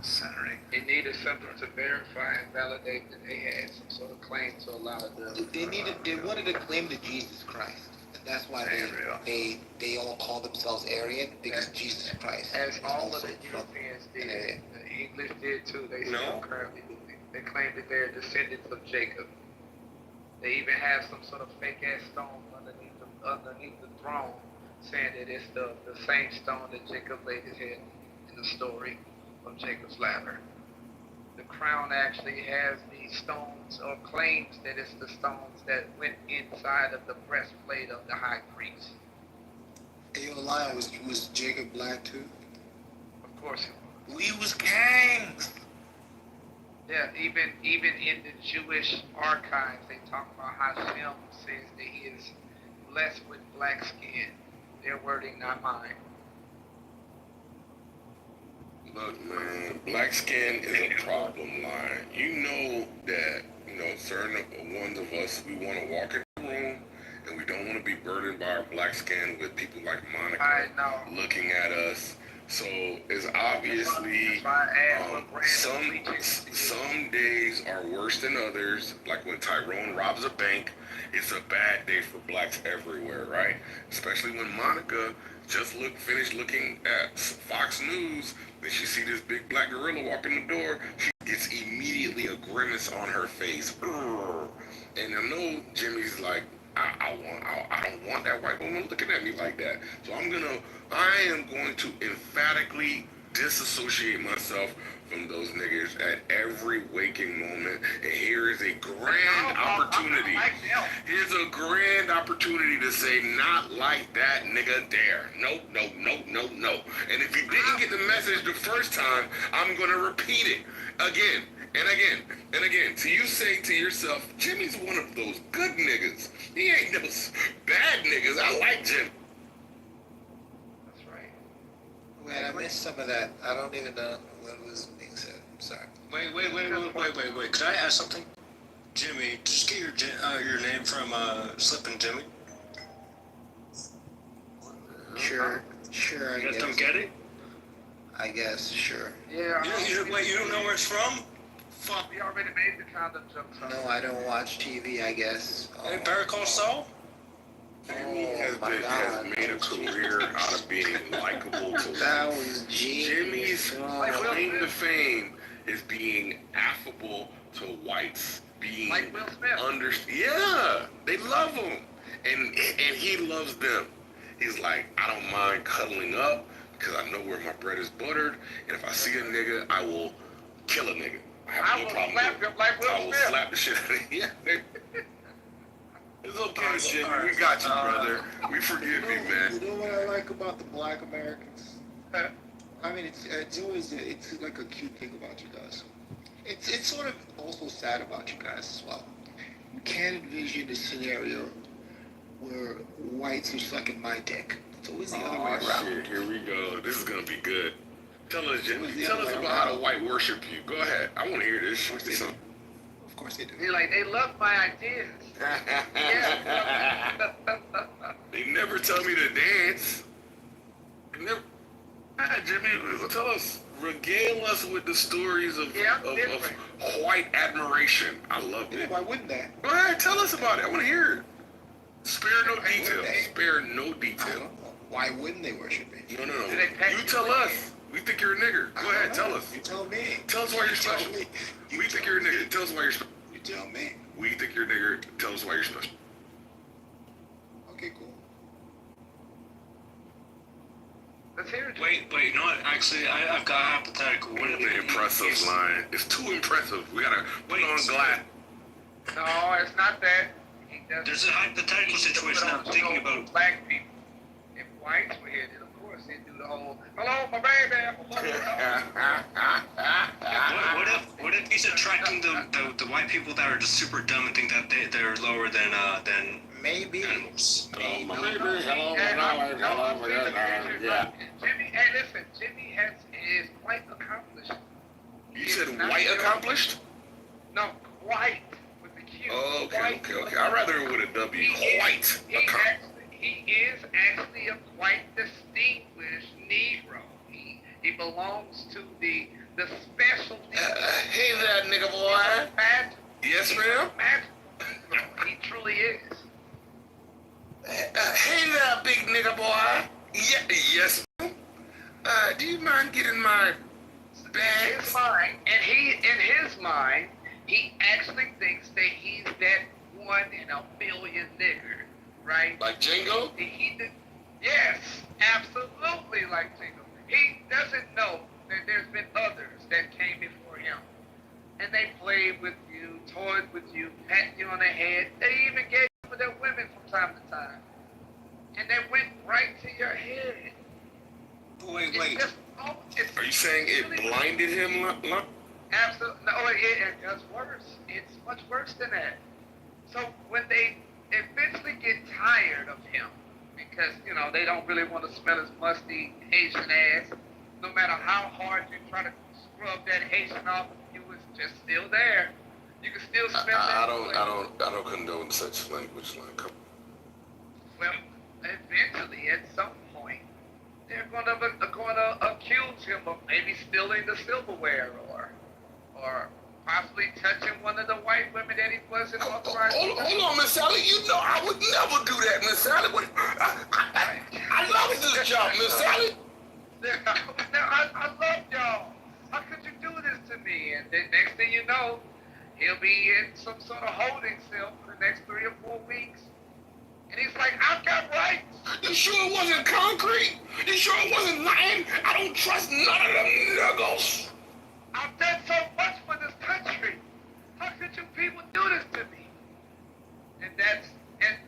centering. They needed something to verify and validate that they had some sort of claim to allow them. They wanted to claim to Jesus Christ. And that's why they all call themselves Aryan, because Jesus Christ. As all of the Europeans did. The English did too. They still currently do it. They claim that they're descendants of Jacob. They even have some sort of fake ass stone underneath the throne, saying that it's the same stone that Jacob laid his head in the story of Jacob's ladder. The crown actually has these stones, or claims that it's the stones that went inside of the breastplate of the high priest. Hey, Lion, was Jacob black too? Of course it was. We was kings. Yeah, even in the Jewish archives, they talk about how Shem says that he is blessed with black skin. Their wording, not mine. Look, man, black skin is a problem line. You know that, certain ones of us, we want to walk in the room and we don't want to be burdened by our black skin with people like Monica looking at us. So it's obviously some days are worse than others. Like when Tyrone robs a bank, it's a bad day for blacks everywhere, right? Especially when Monica just finished looking at Fox News and she see this big black gorilla walk in the door. She gets immediately a grimace on her face. And I know Jimmy's like, I don't want that white woman looking at me like that. So I am going to emphatically disassociate myself from those niggas at every waking moment. And here is a grand opportunity. Here's a grand opportunity to say, not like that nigga there. No. And if you didn't get the message the first time, I'm going to repeat it again. And again, and again. So you say to yourself, Jimmy's one of those good niggas. He ain't those bad niggas. I like Jim. That's right. Wait, I missed some of that. I don't even know what was being said. I'm sorry. Wait. Could I ask something? Jimmy, just get your name from Slippin' Jimmy. Sure, I guess. Let them get it? I guess, sure. Yeah. You don't know where it's from? Fuck. We already made the kind of jokes. No, I don't watch TV, I guess. Hey, Better Call Saul? has made a career out of being likable to That whites. was genius. Jimmy's claim to fame is being affable to whites, being Like Will Smith. Yeah, they love him, and he loves them. He's like, I don't mind cuddling up because I know where my bread is buttered, and if I see a nigga, I will kill a nigga. I have no problem. Slap him like Will I will Smith. slap the shit out of him. Yeah. It's okay, Jimmy. We got you, brother. We forgive you, man. You know what I like about the Black Americans? I mean, it's always it's like a cute thing about you guys. It's sort of also sad about you guys as well. You can't envision a scenario where whites are sucking my dick. It's always the other way around. Shit, here we go. This is gonna be good. Tell us, Jimmy. Tell us about how the white worship you. Go ahead. I want to hear this. Of course they do. He's like, they love my ideas. Yeah. They never tell me to dance. They never. Jimmy, tell us, regale us with the stories of white admiration. I love it. Why wouldn't they? Go ahead, tell us about it. I want to hear it. Spare no details. Spare no detail. Why wouldn't they worship me? No. You tell us. We think you're a nigger. Go ahead, tell us. You tell me. Tell us why you're special. We think you're a nigger. Tell us why you're special. You tell me. We think you're a nigger. Tell us why you're special. Okay, cool. Let's hear it. Wait, no, actually, I've got a hypothetical. What if The impressive line. It's too impressive. We gotta put it on glass. No, it's not that. There's a hypothetical situation I'm thinking about. Black people. If whites were here, then of course they'd do the whole, hello, my baby. What if he's attracting the white people that are just super dumb and think that they're lower than maybe animals? Maybe. Yeah. Jimmy, hey, listen, Jimmy is quite accomplished. You said white accomplished? No, quite with the Q. Oh, okay. I'd rather it with a W. White accomplished. He is actually a quite distinguished Negro. He belongs to the special. Hey there, nigga boy. Yes, ma'am. He truly is. Hey there, big nigga boy. Yes. Do you mind getting my bag? His mind, and in his mind, he actually thinks that he's that 1 in a million nigger, right? Like Django? Yes, absolutely like Django. He doesn't know that there's been others that came before him. And they played with you, toyed with you, pat you on the head. They even gave some of their women from time to time. And they went right to your head. Wait. Are you saying it blinded him? Absolutely. No, it does worse. It's much worse than that. So when they eventually get tired of him, because, they don't really want to smell his musty Haitian ass, no matter how hard you try to scrub that Haitian off, he was just still there. You can still smell that. I don't condone such language. Well, eventually, at some point, they're going to accuse him of maybe stealing the silverware or possibly touching one of the white women that he wasn't authorized. Hold on, Miss Sally. You know I would never do that, Miss Sally. I love this job, Miss Sally. I love y'all. How could you do this to me? And then next thing you know, he'll be in some sort of holding cell for the next 3 or 4 weeks. And he's like, I've got rights. You sure it wasn't concrete? You sure it wasn't lying? I don't trust none of them niggas. I've done so much for this country. How could you people do this to me? And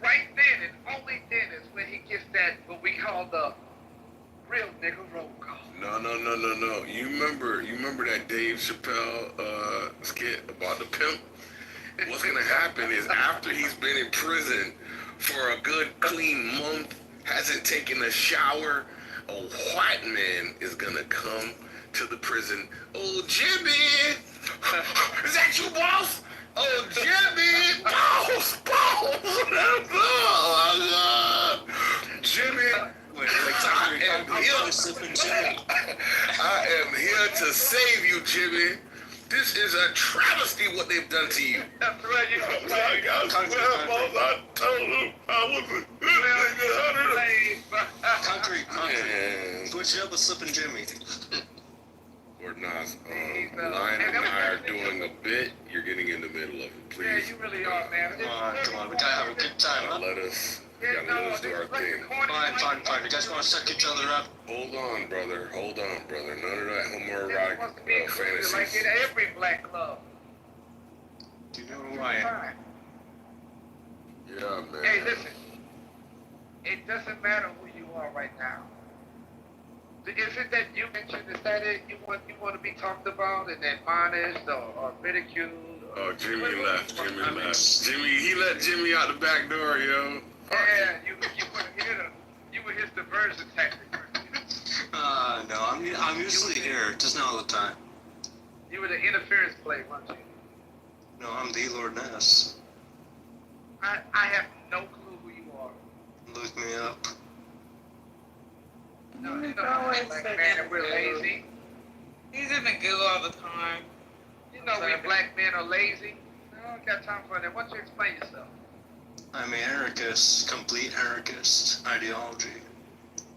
right then and only then is when he gets that, what we call the real nigga roll call. No. You remember that Dave Chappelle skit about the pimp? What's gonna happen is after he's been in prison for a good clean month, hasn't taken a shower, a white man is gonna come to the prison. Oh, Jimmy! Is that you, boss? Oh, Jimmy! Boss! Jimmy! I am here to save you, Jimmy. This is a travesty what they've done to you. That's right. You know, I told them I wasn't. Concrete. Switch it up with Slippin' Jimmy. Lord Nas, Lion and I are doing a bit. You're getting in the middle of it, please. Yeah, you really are, man. Come on, we gotta have a good time, huh? Let us do our thing. Fine. You guys wanna suck each other up? Hold on, brother. None of that homoerotic Like fantasies. in every black club. You know who I am. Yeah, man. Hey, listen. It doesn't matter who you are right now. Is it that you mentioned, is that it? You want to be talked about and admonished or ridiculed? Oh, Jimmy left. He let Jimmy out the back door, yo. Yeah, you were his diversion tactic. No, I'm usually here, just not all the time. You were the interference play, weren't you? No, I'm the Lord Ness. I have no clue who you are. Look me up. No, you know, black man, and we're lazy. He's in the goo all the time. You know, we black men are lazy. I don't got time for that. Why don't you explain yourself? I'm an anarchist, complete anarchist ideology.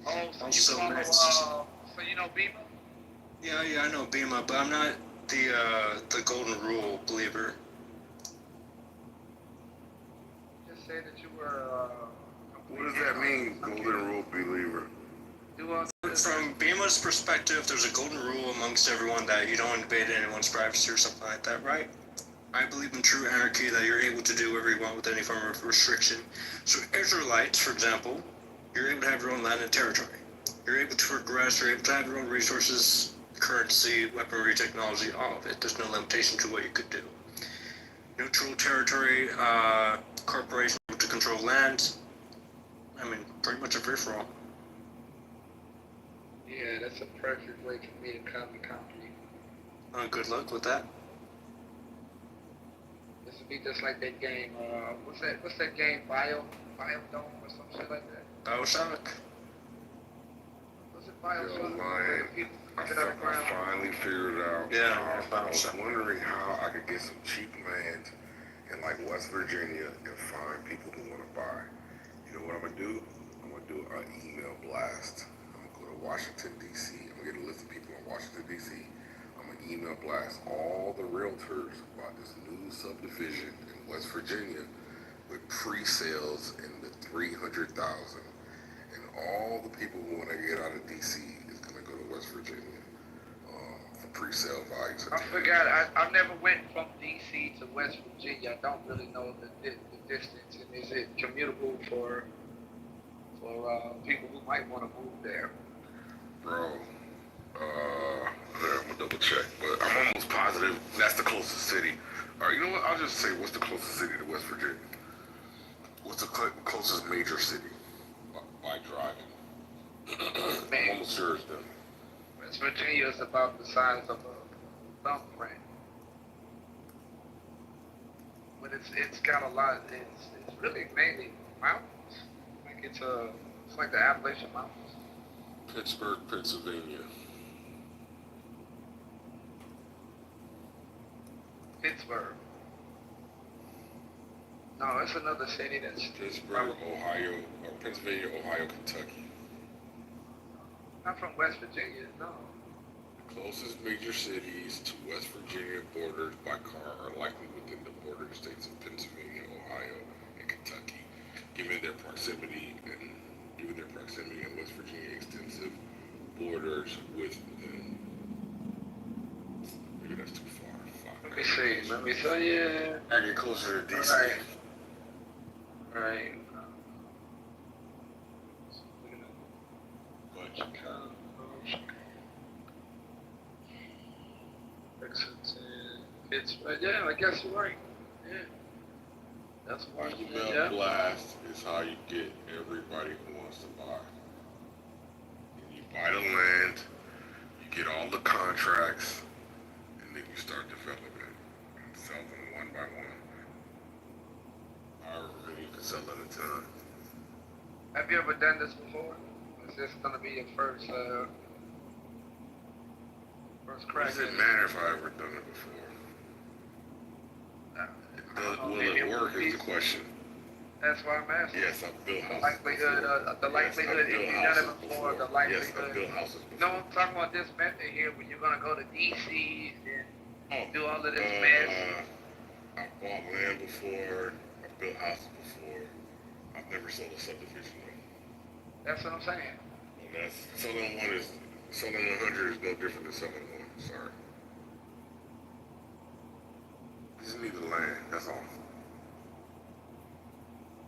Oh, so Also you follow, so you know Bima? Yeah, I know Bima, but I'm not the golden rule believer. Just say that you were. What does that mean, golden rule believer? From Bima's perspective, there's a golden rule amongst everyone that you don't invade anyone's privacy or something like that, right? I believe in true anarchy, that you're able to do whatever you want with any form of restriction. So Israelites, for example, you're able to have your own land and territory. You're able to progress, you're able to have your own resources, currency, weaponry, technology, all of it. There's no limitation to what you could do. Neutral territory, corporation to control land. I mean, pretty much a free-for-all. Yeah, that's a perfect way for me to come to concrete. Good luck with that. This would be just like that game, what's that game, Biodome or some shit like that? Bioshock. Was it Bioshock? I finally figured it out. Yeah, I was wondering how I could get some cheap land in like West Virginia and find people who want to buy. You know what I'm gonna do? I'm gonna do an email blast. Washington, D.C. I'm going to get a list of people in Washington, D.C. I'm going to email blast all the realtors about this new subdivision in West Virginia with pre-sales in the 300,000. And all the people who want to get out of D.C. is going to go to West Virginia for pre-sale values. I forgot. I never went from D.C. to West Virginia. I don't really know the distance. And is it commutable for people who might want to move there? Bro, I'm gonna double check, but I'm almost positive that's the closest city. All right, you know what? I'll just say, what's the closest city to West Virginia? What's the closest major city by driving? I'm almost sure it's them. West Virginia is about the size of a thumbprint, but it's got a lot. It's really mainly mountains. I think it's like the Appalachian Mountains. Pittsburgh, Pennsylvania. Pittsburgh. No, it's another city that's Pittsburgh, Ohio, or Pennsylvania, Ohio, Kentucky. Not from West Virginia, no. The closest major cities to West Virginia borders by car are likely within the border states of Pennsylvania, Ohio, and Kentucky, given their proximity and West Virginia extensive borders with them. Maybe that's too far. Let me see. Yeah. I get closer to DC. Right. Pittsburgh. Yeah, I guess you're right. Yeah. That's why. Email blast is how you get everybody who wants to buy. And you buy the land, you get all the contracts, and then you start developing and sell them one by one. However many you can sell at a time. Have you ever done this before? Is this gonna be your first? First crack. Does it matter if I ever done it before? Will it work is the question. That's why I'm asking. Yes, I've built houses. The likelihood, if you've done it before, the likelihood. Yes, I've built houses before. No, I'm talking about this method here, when you're gonna go to DC and do all of this Uh, mess. I've bought land before. I've built houses before. I've never sold a subdivision though. That's what I'm saying. And that's selling 100 is no different than selling one. Sorry. You just need the land. That's all.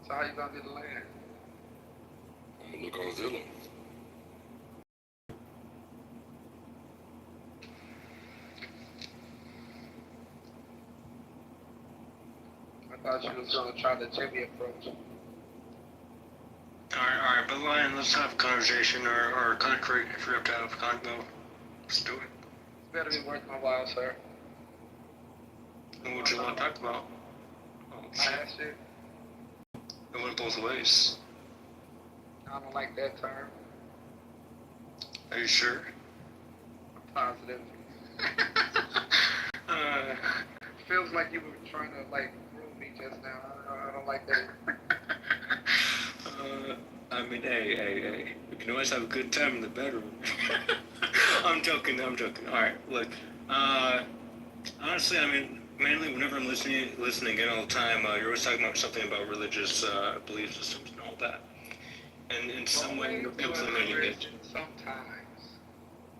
So how you gonna get the land? I'm gonna look on Zillow. I thought you was gonna try the Jimmy approach. Alright, but Lion, let's have a conversation or concrete if we have to have a convo. Let's do it. It's better be worth my while, sir. What would you want to talk about? Oh, I shit. asked you. It went both ways. I don't like that term. Are you sure? I'm positive. uh, Feels like you were trying to like groom me just now. I don't like that. I mean, hey. We can always have a good time in the bedroom. I'm joking. Alright, look. Honestly, I mean, mainly whenever I'm listening in all the time, you're always talking about something about religious belief systems and all that. And in some way, you're implementing it. Sometimes.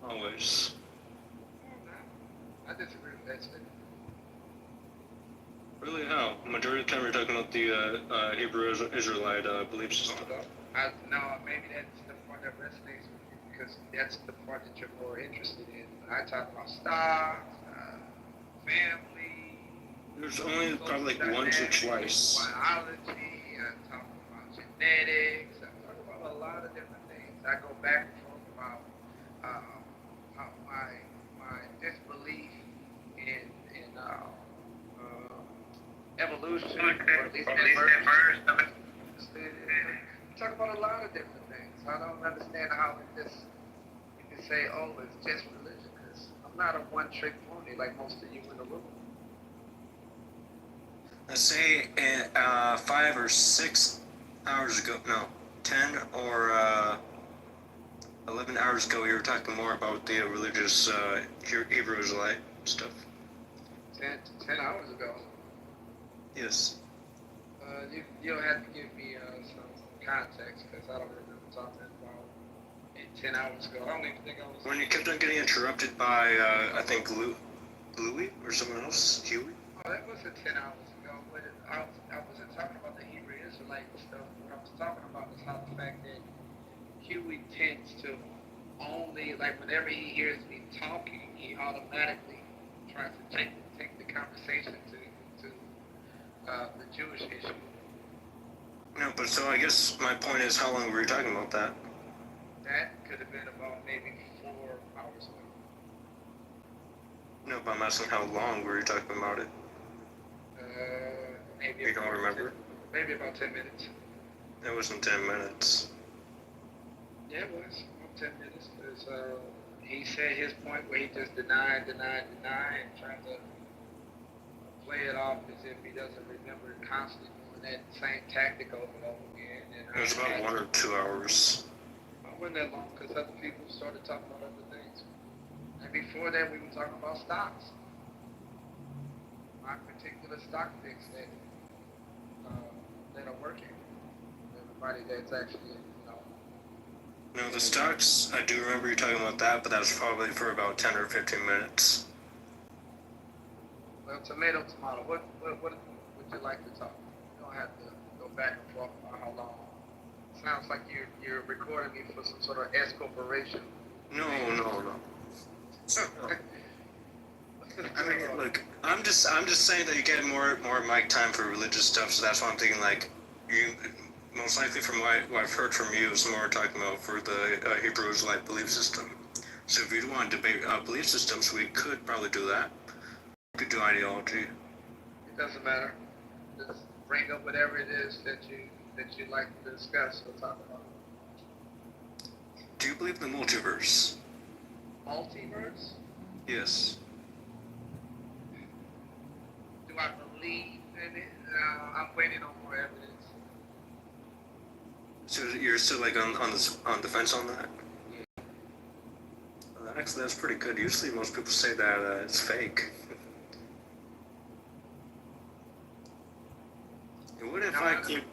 Always. I disagree with that statement. Really, how? Majority of the time you're talking about the Hebrew Israelite belief system. No, maybe that's the part that resonates with you because that's the part that you're more interested in. I talk about stocks, family. There's only probably like once or twice. Biology, I talk about genetics, I talk about a lot of different things. I go back and forth about my disbelief in evolution, or at least emergence. Talk about a lot of different things. I don't understand how you can say, oh, it's just religion, because I'm not a one-trick pony like most of you in the room. Let's say 5 or 6 hours ago, no, 10 or 11 hours ago, you were talking more about the religious Hebrew Israelite stuff. 10 hours ago. Yes. You'll have to give me some context, because I don't remember talking about it 10 hours ago. I don't even think I was... When you kept on getting interrupted by, I think, Louis or someone else, Huey? Oh, that wasn't 10 hours ago, but I wasn't talking about the Hebrew Israelite stuff. What I was talking about is how the fact that Huey tends to only, like, whenever he hears me talking, he automatically tries to take the conversation to the Jewish issue. No, but so I guess my point is, how long were you talking about that? That could have been about maybe 4 hours ago. No, but I'm asking how long were you talking about it? Maybe you don't remember? Maybe about 10 minutes. It wasn't 10 minutes. Yeah, it was about 10 minutes, because he said his point where he just denied, and trying to play it off as if he doesn't remember constantly doing that same tactic over and over again. And it was about 1 or 2 hours. It wasn't that long, because other people started talking about other things. And before that, we were talking about stocks. My particular stock picks that are working. Everybody that's actually, No, the stocks, I do remember you talking about that, but that was probably for about 10 or 15 minutes. Well, tomato. What would you like to talk? You don't have to go back and forth about how long. Sounds like you're recording me for some sort of S corporation. No. I mean, look, I'm just saying that you get more mic time for religious stuff, so that's why I'm thinking, like, you most likely from what I've heard from you is more talking about for the Hebrew Israelite belief system. So if you want to debate belief systems, we could probably do that. We could do ideology. It doesn't matter. Just bring up whatever it is that you like to discuss or talk about. Do you believe in the multiverse? Multiverse? Yes. Do I believe in it? I'm waiting on more evidence. So you're still like on the fence on that? Yeah. Actually, that's pretty good. Usually, most people say that it's fake. And what if I could?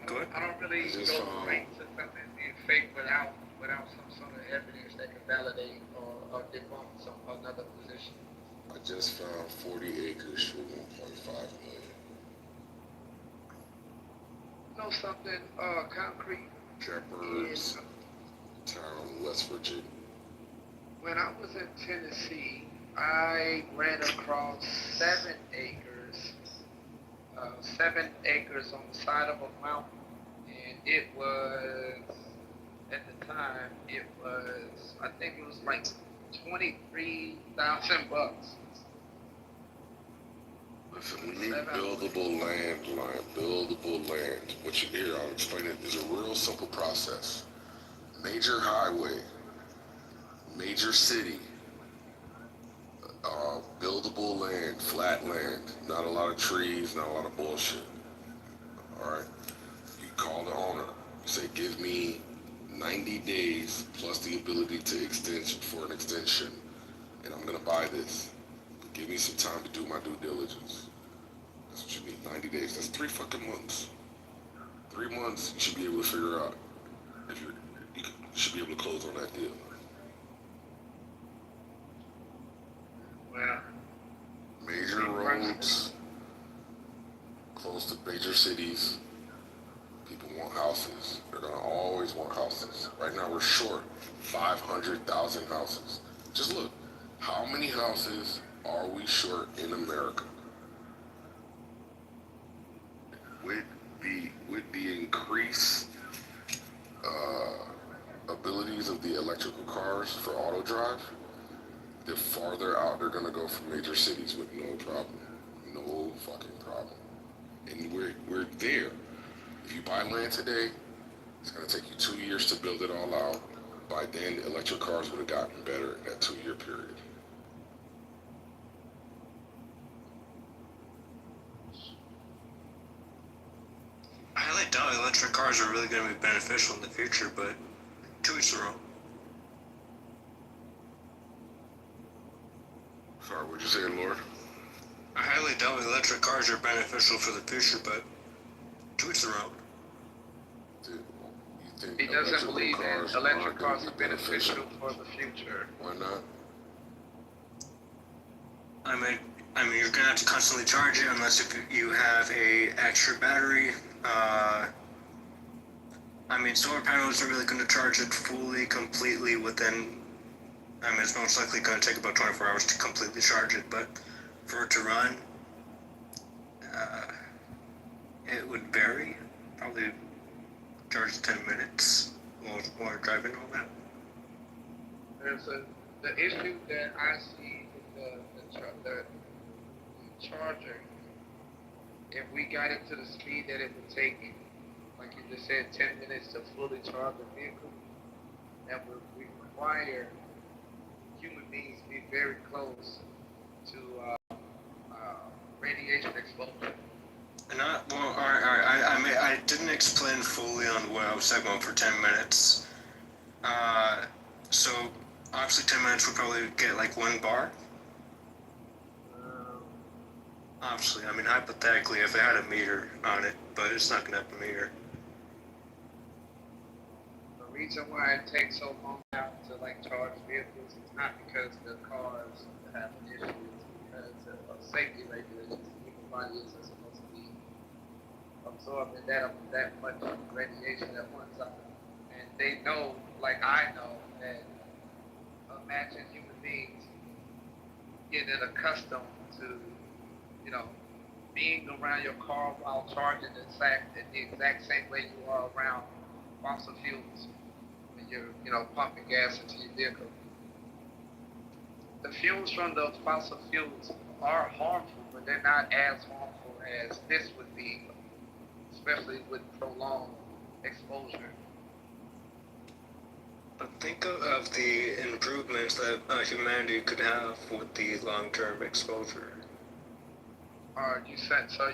Go ahead. I don't really go straight to something being fake without some sort of evidence that can validate or debunk another position. I just found 40 acres for 1.5 million. You know something concrete? Shepherd's Town, West Virginia. When I was in Tennessee, I ran across 7 acres on the side of a mountain, and it was, at the time, I think it was like $23,000. Listen, we need buildable land. What you hear, I'll explain it, is a real simple process. Major highway, major city, buildable land, flat land, not a lot of trees, not a lot of bullshit. Alright? You call the owner, you say, give me 90 days plus the ability to for an extension, and I'm gonna buy this. Give me some time to do my due diligence. That's what you need, 90 days. That's 3 fucking months. 3 months, you should be able to figure out if you should be able to close on that deal. Well, major roads, close to major cities, people want houses. They're gonna always want houses. Right now we're short 500,000 houses. Just look, how many houses are we short in America? With the increased abilities of the electrical cars for auto drive, the farther out they're gonna go from major cities with no problem. No fucking problem. And we're there. If you buy land today, it's gonna take you 2 years to build it all out. By then, the electric cars would have gotten better in that 2-year period. I highly doubt electric cars are really going to be beneficial in the future, but to each their own. Sorry, what'd you say, Lord? I highly doubt electric cars are beneficial for the future, but to each their own. He doesn't believe that electric cars are beneficial for the future. Why not? I mean, you're gonna have to constantly charge it unless if you have a extra battery. Solar panels are really going to charge it fully, completely within. It's most likely going to take about 24 hours to completely charge it, but for it to run, it would vary. Probably charge 10 minutes while driving all that. There's the issue that I see with the charger. If we got it to the speed that it would take, like you just said, 10 minutes to fully charge a vehicle, that would require human beings to be very close to radiation exposure. And I didn't explain fully on what I was talking about for 10 minutes. So obviously 10 minutes would probably get like 1 bar. Obviously, hypothetically, if it had a meter on it, but it's not going to have a meter. The reason why it takes so long now to charge vehicles is not because the cars have an issue, it's because of safety regulations. Human body isn't supposed to be absorbing that much radiation at one time. And they know, like I know, that imagine human beings getting accustomed to being around your car while charging the exact same way you are around fossil fuels when you're pumping gas into your vehicle. The fuels from those fossil fuels are harmful, but they're not as harmful as this would be, especially with prolonged exposure. But think of the improvements that humanity could have with the long-term exposure. You said so.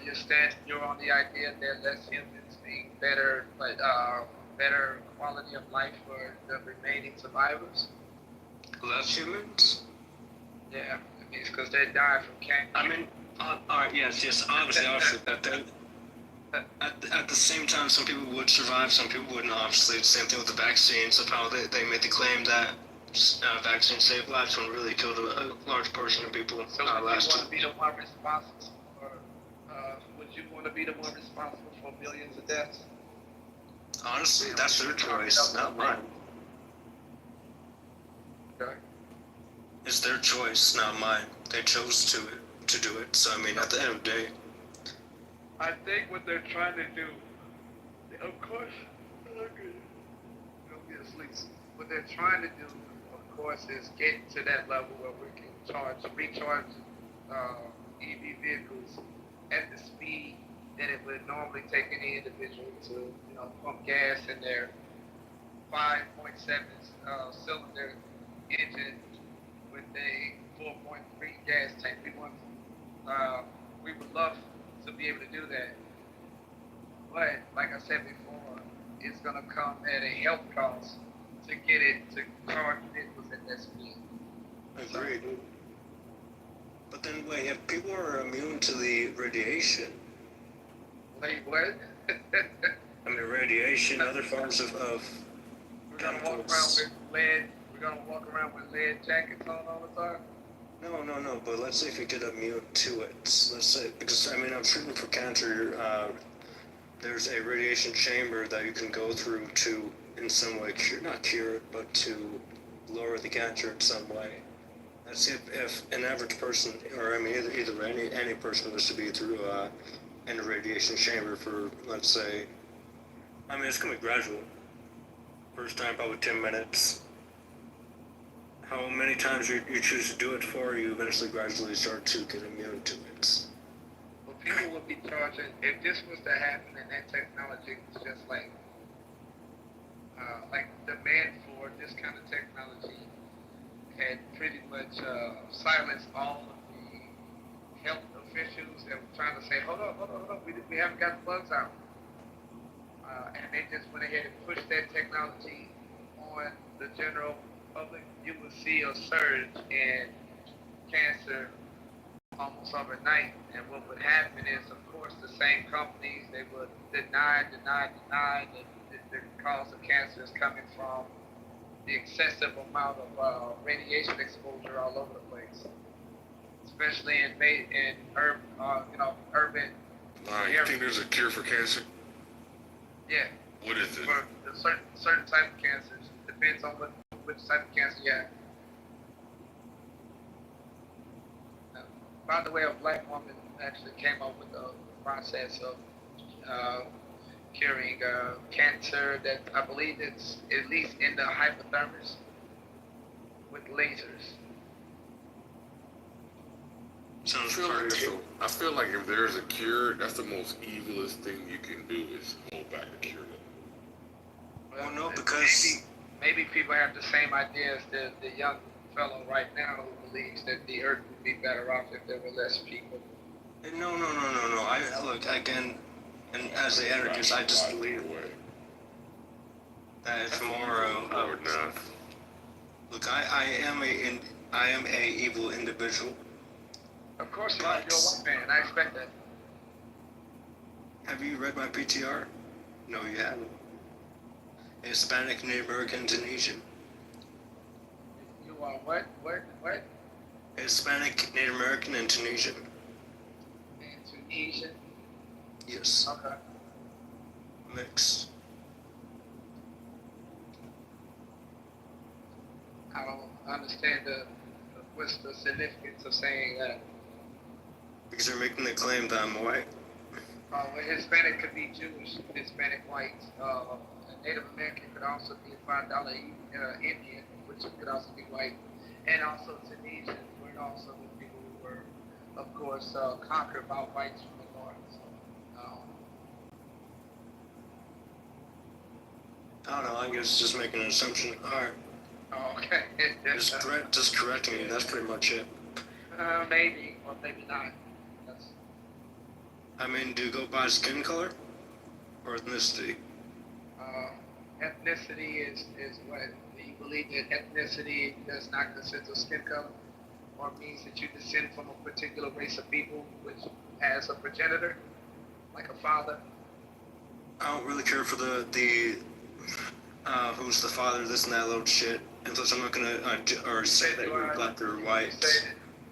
You're on the idea that less humans mean better, but better quality of life for the remaining survivors. Less humans? Yeah, it means because they die from cancer. I mean, all right, yes, obviously, at the same time, some people would survive, some people wouldn't. Obviously, the same thing with the vaccines. Of how they made the claim that vaccines save lives when really killed a large portion of people. So would you want to be the one responsible for? Would you want to be the one responsible for millions of deaths? Honestly, that's their choice, not mine. Okay. It's their choice, not mine. They chose to do it. So I mean, at the end of the day, I think what they're trying to do, of course, what they're trying to do, of course, is get to that level where we can recharge EV vehicles at the speed that it would normally take any individual to, pump gas in their 5.7 cylinder engine with a 4.3 gas tank. We would love to be able to do that, but like I said before, it's gonna come at a health cost to get it to charge vehicles at that speed. Agreed. But then wait, if people are immune to the radiation, Wait, what? I mean radiation, other forms of We're gonna walk around with lead. We're gonna walk around with lead jackets on all the time. No, but let's say if you get immune to it. Let's say, because I mean, I'm treating for cancer, there's a radiation chamber that you can go through to, in some way, not cure it, but to lower the cancer in some way. That's if an average person, or I mean, either any person was to be through in a radiation chamber for, let's say, I mean, it's gonna be gradual. First time, probably 10 minutes. How many times you choose to do it for, you eventually gradually start to get immune to it. Well, people would be charging, if this was to happen and that technology was just like demand for this kind of technology had pretty much silenced all of the health officials that were trying to say, hold on, we haven't got the bugs out. And they just went ahead and pushed that technology on the general public, you would see a surge in cancer almost overnight. And what would happen is, of course, the same companies, they would deny that the cause of cancer is coming from the excessive amount of radiation exposure all over the place, especially in urban. You think there's a cure for cancer? Yeah. What is it? For certain type of cancers, depends on which type of cancer you have. By the way, a black woman actually came up with the process of curing cancer that I believe it's at least in the hypothalamus with lasers. I feel like if there's a cure, that's the most evilest thing you can do is hold back the cure. Well, no, because maybe people have the same idea as the young fellow right now who believes that the earth would be better off if there were less people. No. I look again, and as an anarchist, I just believe that it's more of. Look, I am a evil individual. Of course, you're a white man. I expect that. Have you read my PTR? No, you haven't. Hispanic, Native American, Tunisian. You are what? Hispanic, Native American, and Tunisian. And Tunisian? Yes. Okay. Mixed. I don't understand what's the significance of saying that. Because they're making the claim that I'm white. Well, Hispanic could be Jewish, Hispanic white. Native American could also be a $5 Indian, which could also be white. And also Tunisians were also the people who were, of course, conquered by whites from the north. I don't know, I guess just making an assumption. Alright. Oh, okay. Just correcting me, that's pretty much it. Maybe, or maybe not. That's... I mean, do you go by skin color? Or ethnicity? Ethnicity is what? Do you believe that ethnicity does not consist of skin color? Or means that you descend from a particular race of people which has a progenitor? Like a father? I don't really care for the who's the father, this and that little shit. And plus I'm not gonna, or say that you're black or white.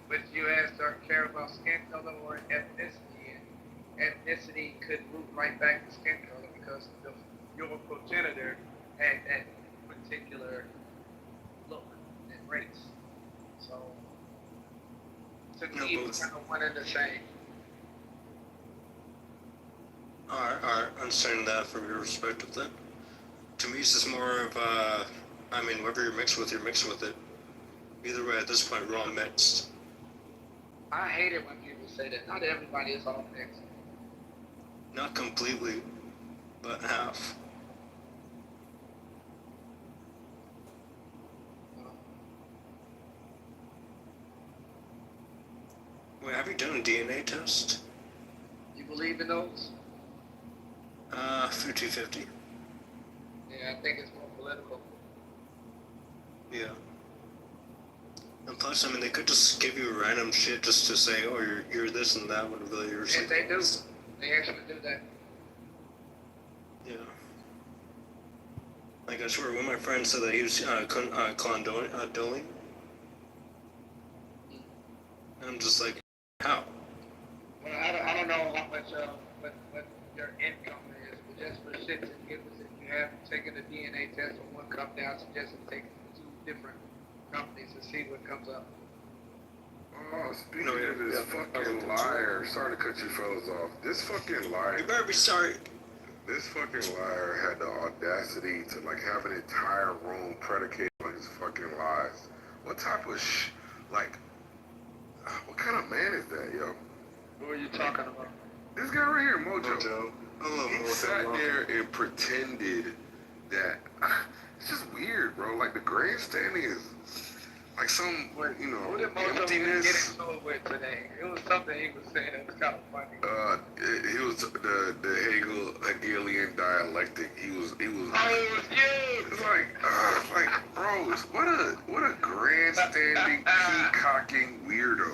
But you asked, don't care about skin color or ethnicity, and ethnicity could root right back to skin color because your progenitor had that particular look and race. So, to me, it's kind of one and the same. Alright, understanding that from your perspective then. To me, it's just more of, I mean, whatever you're mixed with, you're mixed with it. Either way, at this point, we're all mixed. I hate it when people say that. Not everybody is all mixed. Not completely, but half. Wait, have you done a DNA test? You believe in those? 50-50. Yeah, I think it's more political. Yeah. And plus, I mean, they could just give you random shit just to say, oh, you're this and that, when really you're something. And they do. They actually do that. Yeah. Like, I swear, one of my friends said that he was clondoling. And I'm just like, how? Well, I don't know how much what your income is, but just for shits and giggles, if you have taken a DNA test from one company, I suggest you take it from 2 different companies and see what comes up. Oh, speaking of this fucking liar, sorry to cut you fellas off. This fucking liar. You better be sorry. This fucking liar had the audacity to like have an entire room predicated on his fucking lies. What type of what kind of man is that, yo? Who are you talking about? This guy right here, Mojo. Mojo. He sat there and pretended that it's just weird, bro. Like the grandstanding is like some, you know, Who did Mojo emptiness. get into it with today? It was something he was saying that was kind of funny. It was the Hegelian dialectic. He was. Oh, it was you. It's like, bro, what a grandstanding, peacocking weirdo.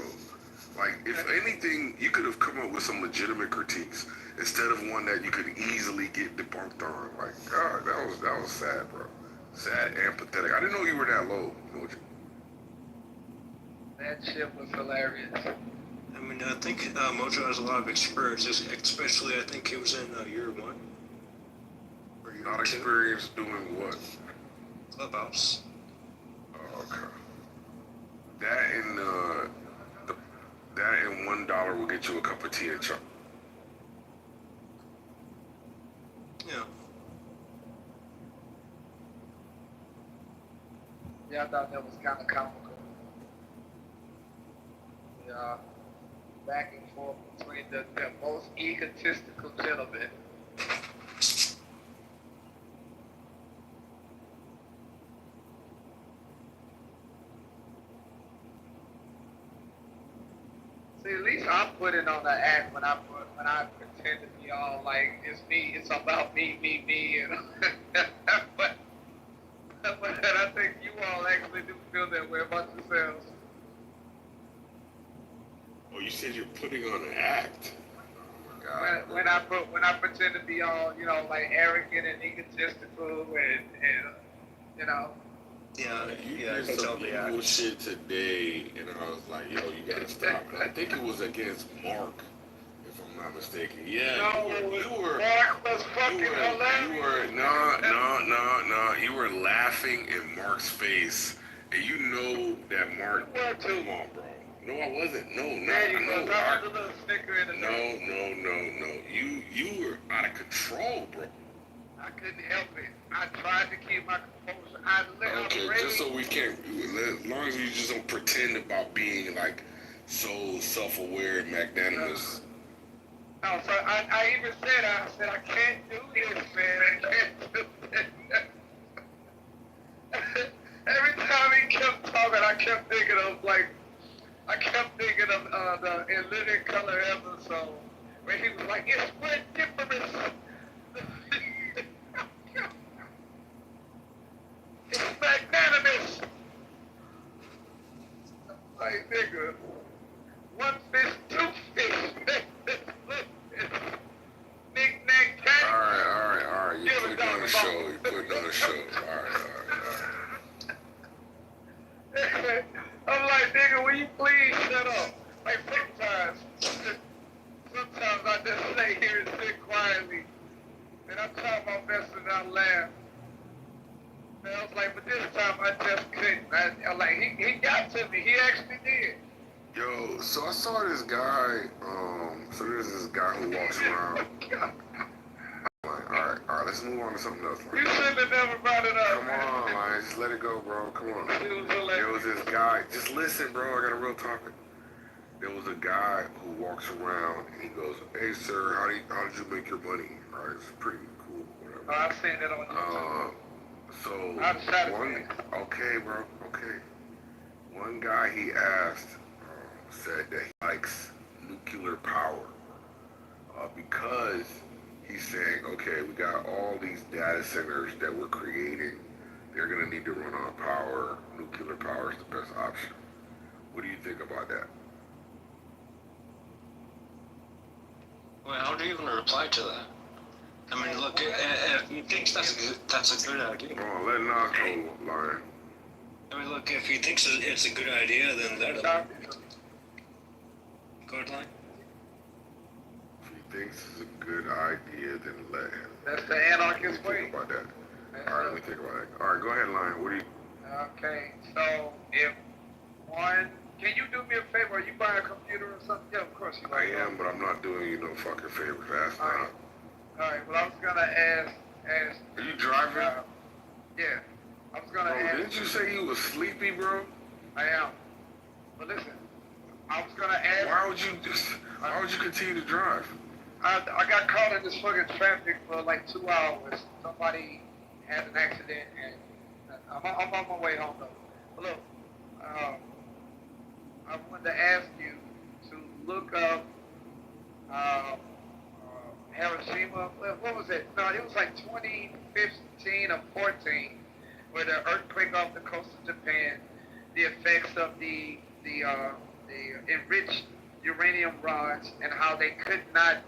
Like, if anything, you could have come up with some legitimate critiques instead of one that you could easily get debunked on. Like, God, that was sad, bro. Sad and pathetic. I didn't know you were that low. That shit was hilarious. I mean, I think Mojo has a lot of experiences, especially I think he was in year 1. Or you're not experienced doing what? Clubhouse. Oh, okay. That and $1 will get you a cup of tea and chocolate. Yeah. Yeah, I thought that was kind of comical. The back and forth between the most egotistical gentlemen. See, at least I put it on the act when I pretend to be all like, it's me, it's about me, and but I think you all actually do feel that way about yourselves. Oh, you said you're putting on an act. Oh my God. When I pretend to be all, you know, like arrogant and egotistical and you know. Yeah, you did some evil shit today, and I was like, yo, you gotta stop. And I think it was against Mark, if I'm not mistaken. Yeah, no, you were. Mark was fucking hilarious. No. You were laughing in Mark's face, and you know that Mark. Come on, bro. No, I wasn't. No. You were out of control, bro. I couldn't help it. I tried to keep my composure. Okay, just so we can't, as long as you just don't pretend about being like so self-aware and magnanimous. Oh, so I even said, I can't do this, man. I can't do this. Every time he kept talking, I kept thinking of the In Living Color episode where he was like, it's ridiculous. It's magnanimous. Like, nigga, one fish, two fish. Knick-knack, cat. All right. You putting on the show. All right. I'm like, nigga, will you please shut up? Like, sometimes I just stay here and sit quietly. And I try my best to not laugh. And I was like, but this time I just couldn't. I like, he got to me. He actually did. Yo, so I saw this guy, so there's this guy who walks around. Like, all right, let's move on to something else. You shouldn't have never brought it up. Come on, man, just let it go, bro. Come on. There was this guy. Just listen, bro. I got a real topic. There was a guy who walks around and he goes, "Hey, sir, how did you make your money?" All right, it's pretty cool, whatever. I've seen that on YouTube. Okay, bro. Okay. One guy he asked said that he likes nuclear power because he's saying, okay, we got all these data centers that we're creating. They're going to need to run on power. Nuclear power is the best option. What do you think about that? Well, how do you even reply to that? I mean, look, if he thinks that's a good idea. Oh, let Nacho line. I mean, look, if he thinks it's a good idea, then let him. Go ahead, line. If he thinks it's a good idea, then let him. That's the anarchist way. Think about that. All right, let me think about it. All right, go ahead, line. What do you? Okay, so if can you do me a favor? Are you buying a computer or something? Yeah, of course you are. I am, but I'm not doing you no fucking favors. That's not. All right, well, I was gonna ask. Are you driving? Yeah, I was gonna ask. Didn't you say you was sleepy, bro? I am. But listen, I was gonna ask. Why would you continue to drive? I got caught in this fucking traffic for like 2 hours. Somebody had an accident, and I'm on my way home though. But look, I wanted to ask you to look up Hiroshima. What was it? No, it was like 2015 or 14, where the earthquake off the coast of Japan, the effects of the enriched uranium rods, and how they could not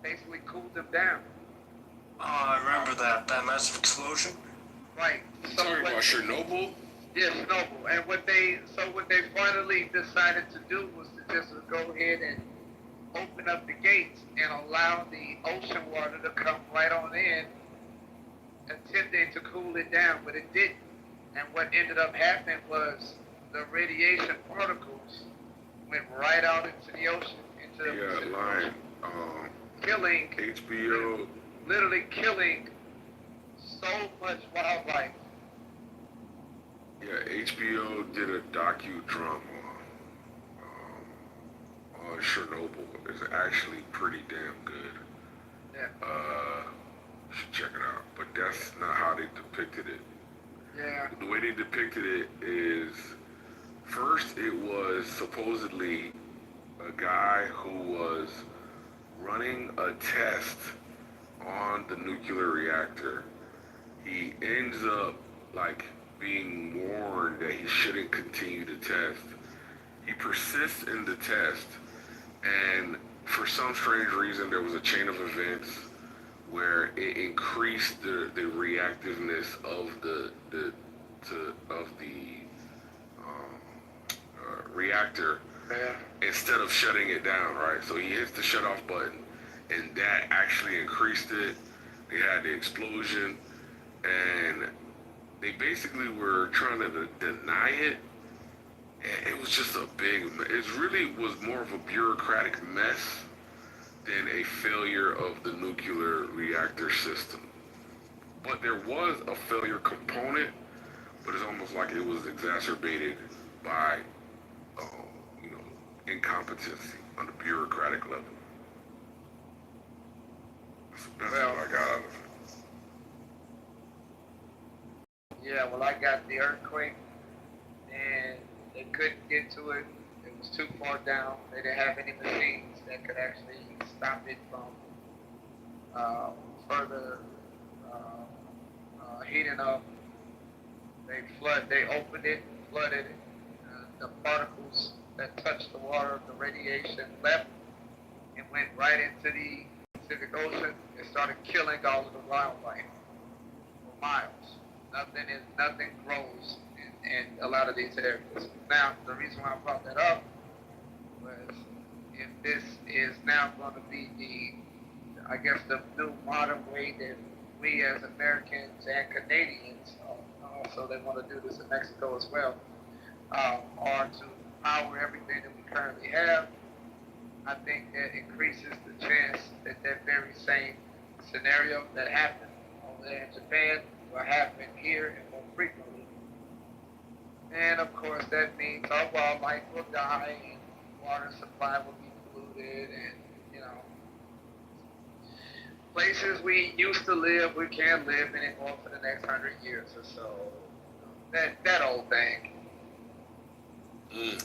basically cool them down. Oh, I remember that massive explosion. Right. So talking about Chernobyl? Yes, Chernobyl. And what they finally decided to do was to just go ahead and open up the gates and allow the ocean water to come right on in, attempting to cool it down, but it didn't. And what ended up happening was the radiation particles went right out into the ocean, into the Pacific Ocean, killing HBO, literally killing so much wildlife. Yeah, HBO did a docudrama on Chernobyl. It's actually pretty damn good. Yeah. You should check it out. But that's not how they depicted it. Yeah. The way they depicted it is, first it was supposedly a guy who was running a test on the nuclear reactor. He ends up being warned that he shouldn't continue to test. He persists in the test, and for some strange reason there was a chain of events where it increased the reactiveness of the reactor instead of shutting it down, right? So he hits the shut off button, and that actually increased it. They had the explosion, and they basically were trying to deny it. And it was just it really was more of a bureaucratic mess than a failure of the nuclear reactor system. But there was a failure component, but it's almost like it was exacerbated by, incompetency. on the bureaucratic level. That's what I got out of it. Yeah, well, I got the earthquake, and they couldn't get to it. It was too far down. They didn't have any machines that could actually stop it from further heating up. They opened it, flooded it. The particles that touched the water, the radiation left and went right into the Pacific Ocean and started killing all of the wildlife for miles. Nothing grows in a lot of these areas. Now, the reason why I brought that up was if this is now going to be the new modern way that we as Americans and Canadians, also they want to do this in Mexico as well, are to power everything that we currently have. I think that increases the chance that that very same scenario that happened over there in Japan will happen here and more frequently. And of course that means our wildlife will die and water supply will be polluted, and places we used to live, we can't live anymore for the next 100 years or so. That old thing.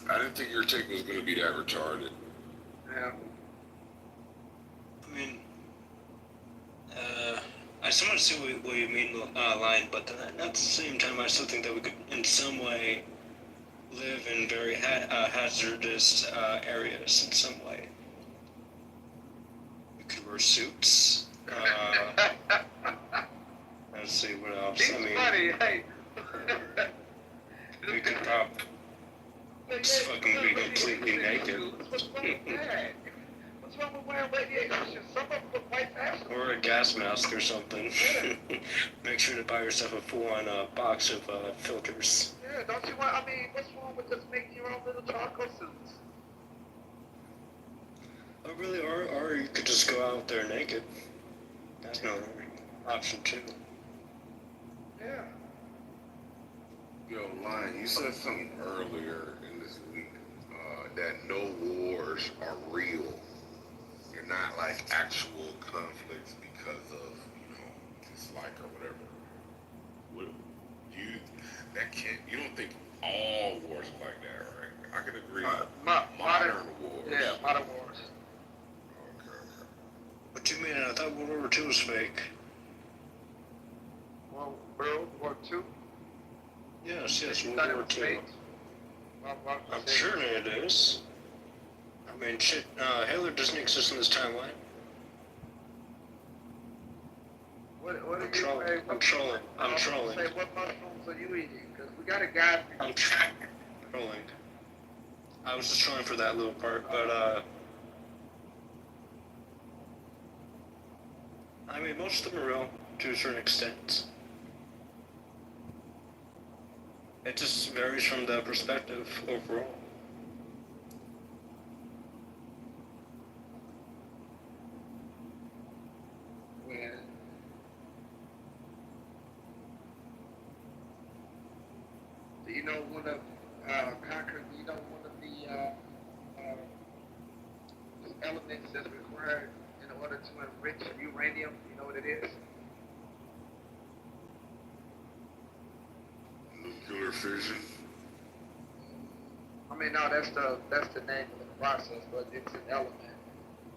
I didn't think your take was going to be that retarded. Yeah. I mean, I somewhat see what you mean, Lion, but at the same time, I still think that we could, in some way, live in very hazardous areas in some way. We could wear suits. Let's see what else. He's funny, hey. We could just fucking be completely naked. What's wrong with that? What's wrong with wearing radiation? Some of them look white fashion. Or a gas mask or something. Make sure to buy yourself a full-on box of filters. Yeah, don't you want, what's wrong with just making your own little charcoal suits? Oh, really? Or you could just go out there naked. That's another option, too. Yeah. Yo, Lion, you said something earlier in this week that no wars are real. They're not like actual conflicts because of, dislike or whatever. You don't think all wars are like that, right? I can agree. Modern wars. Yeah, modern wars. Okay. What do you mean? I thought World War II was fake. Well, World War II? Yes, World War II. I'm sure it is. I mean, shit, Hitler doesn't exist in this timeline. What are you saying? I'm trolling. Say, what mushrooms are you eating? Because we got a guy. I'm trolling. I was just trolling for that little part, but I mean, most of them are real to a certain extent. It just varies from the perspective overall. Yeah. Do you know one of the elements that's required in order to enrich uranium? You know what it is? Nuclear fission. No, that's the name of the process, but it's an element,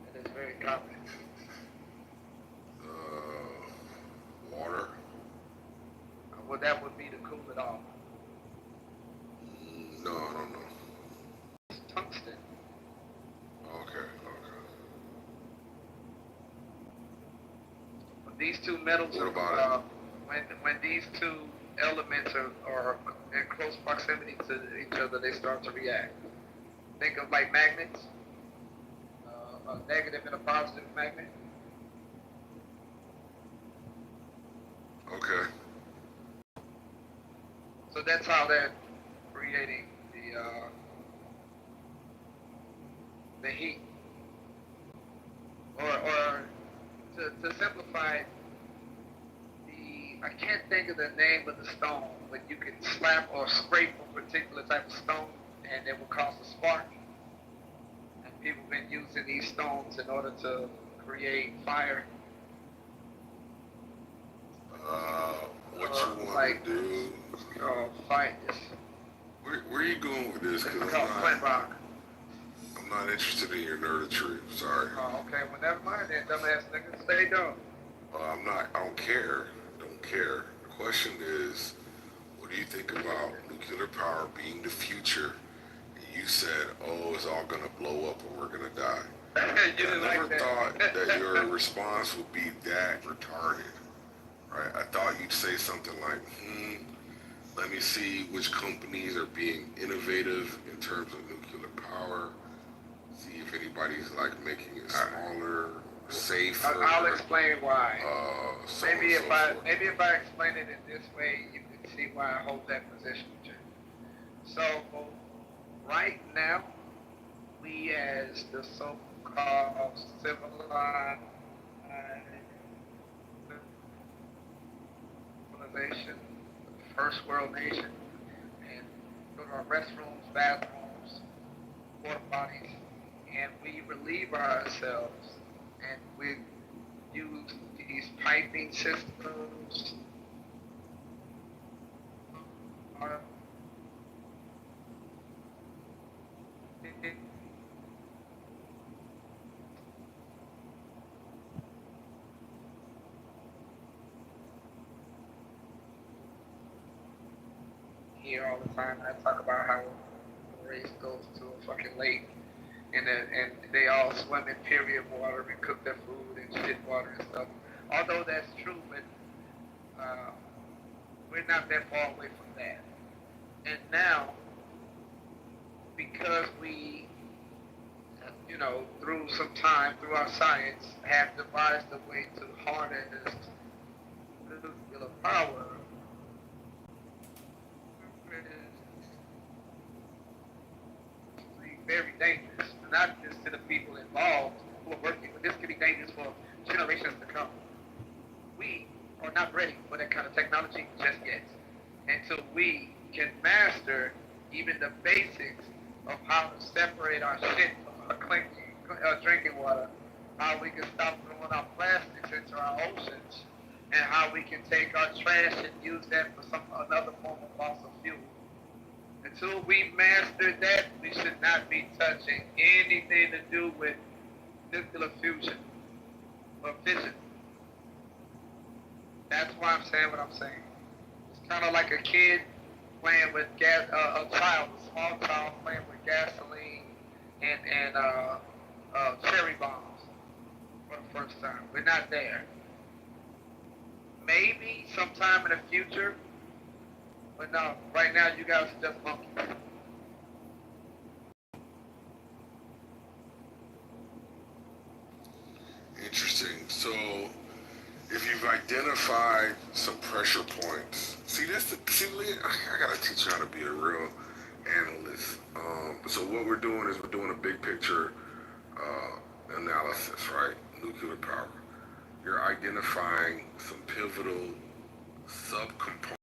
and it's very common. Water. Well, that would be to cool it off. No, I don't know. It's tungsten. Okay. When these two metals What about when these two elements are in close proximity to each other, they start to react. Think of like magnets, a negative and a positive magnet. Okay. So that's how they're creating the heat. Or to simplify it, I can't think of the name of the stone, but you can slap or scrape a particular type of stone and it will cause a spark. people been using these stones in order to create fire. What you want like, to do? Fight this. Where are you going with this? Because It's called Flint Rock. I'm not interested in your nerdistry. Sorry. Oh, okay. Well, never mind then, dumbass nigga. Stay dumb. I'm not. I don't care. Don't care. The question is, what do you think about nuclear power being the future? And you said, oh, it's all gonna blow up and we're gonna die. I never thought that your response would be that retarded. Right? I thought you'd say something like, let me see which companies are being innovative in terms of nuclear power. See if anybody's like making it smaller, safer. I'll explain why. Maybe if I explain it in this way, you can see why I hold that position. So right now, we as the so-called civilized civilization, first world nation, and go to our restrooms, bathrooms, porta potties, and we relieve ourselves, and we use these piping systems. Here all the time, I talk about how the race goes to a fucking lake, and they all swim in period water and cook their food and shit water and stuff. Although that's true, but we're not that far away from that. And now, because we, through some time, through our science, have devised a way to harness nuclear power, very dangerous, not just to the people involved who are working, but this could be dangerous for generations to come. We are not ready for that kind of technology just yet, until we can master even the basics of how to separate our shit from our drinking water, how we can stop throwing our plastics into our oceans, and how we can take our trash and use that for another form of fossil fuel. Until we master that, we should not be touching anything to do with nuclear fusion or fission. That's why I'm saying what I'm saying. It's kind of like a kid playing with gas, a small child playing with gasoline and cherry bombs for the first time. We're not there. Maybe sometime in the future, but no, right now you guys are just monkeys. Interesting. So, if you've identified some pressure points, I gotta teach you how to be a real analyst. So what we're doing is we're doing a big picture analysis, right? Nuclear power. You're identifying some pivotal subcomponents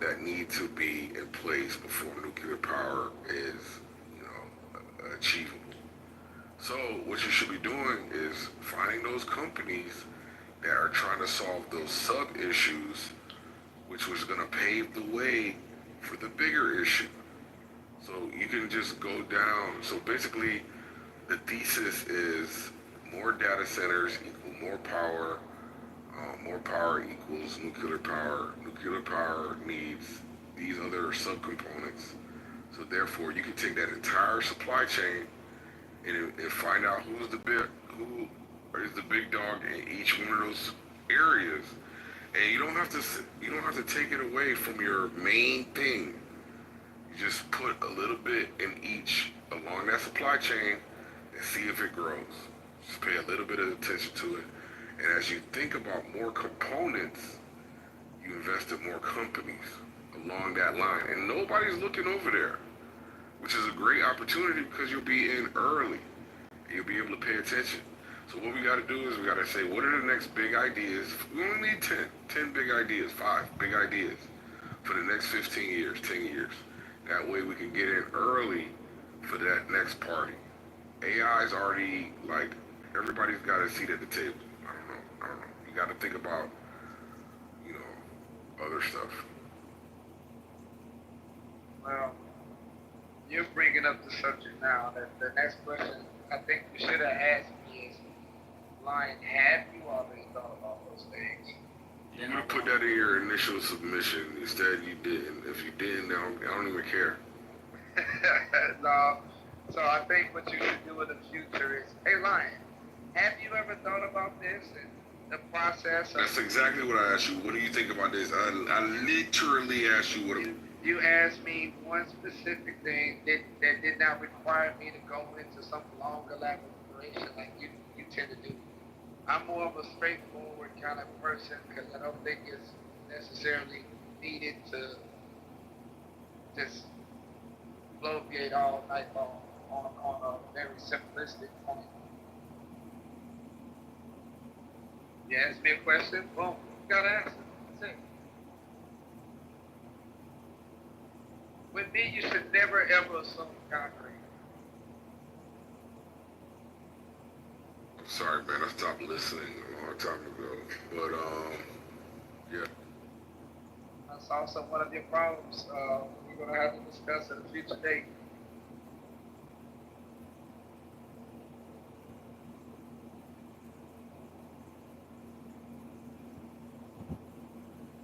that need to be in place before nuclear power is, achievable. So what you should be doing is finding those companies that are trying to solve those sub-issues, which was going to pave the way for the bigger issue. So you can just go down. So basically, the thesis is more data centers equal more power. More power equals nuclear power. Nuclear power needs these other subcomponents. So therefore, you can take that entire supply chain and find out who is the big dog in each one of those areas. And you don't have to take it away from your main thing. You just put a little bit in each along that supply chain and see if it grows. Just pay a little bit of attention to it. And as you think about more components, you invest in more companies along that line. And nobody's looking over there, which is a great opportunity because you'll be in early. And you'll be able to pay attention. So what we got to do is we got to say, what are the next big ideas? We only need 10 big ideas, 5 big ideas for the next 15 years, 10 years. That way we can get in early for that next party. AI's already, like, everybody's got a seat at the table. I don't know. You got to think about, you know, other stuff. Well, you're bringing up the subject now. The next question I think you should have asked me is, Lion, have you already thought about those things? You would have put that in your initial submission. Instead, you didn't. If you didn't, I don't even care. No. So I think what you should do in the future is, hey, Lion, have you ever thought about this and the process? That's exactly what I asked you. What do you think about this? I literally asked you what. You asked me one specific thing that did not require me to go into some long elaboration like you tend to do. I'm more of a straightforward kind of person because I don't think it's necessarily needed to just bloviate all night long on a very simplistic point. You ask me a question, boom, you got to answer. That's it. With me, you should never ever assume concrete. I'm sorry, man. I stopped listening a long time ago. But, yeah. That's also one of your problems. We're going to have to discuss at a future date.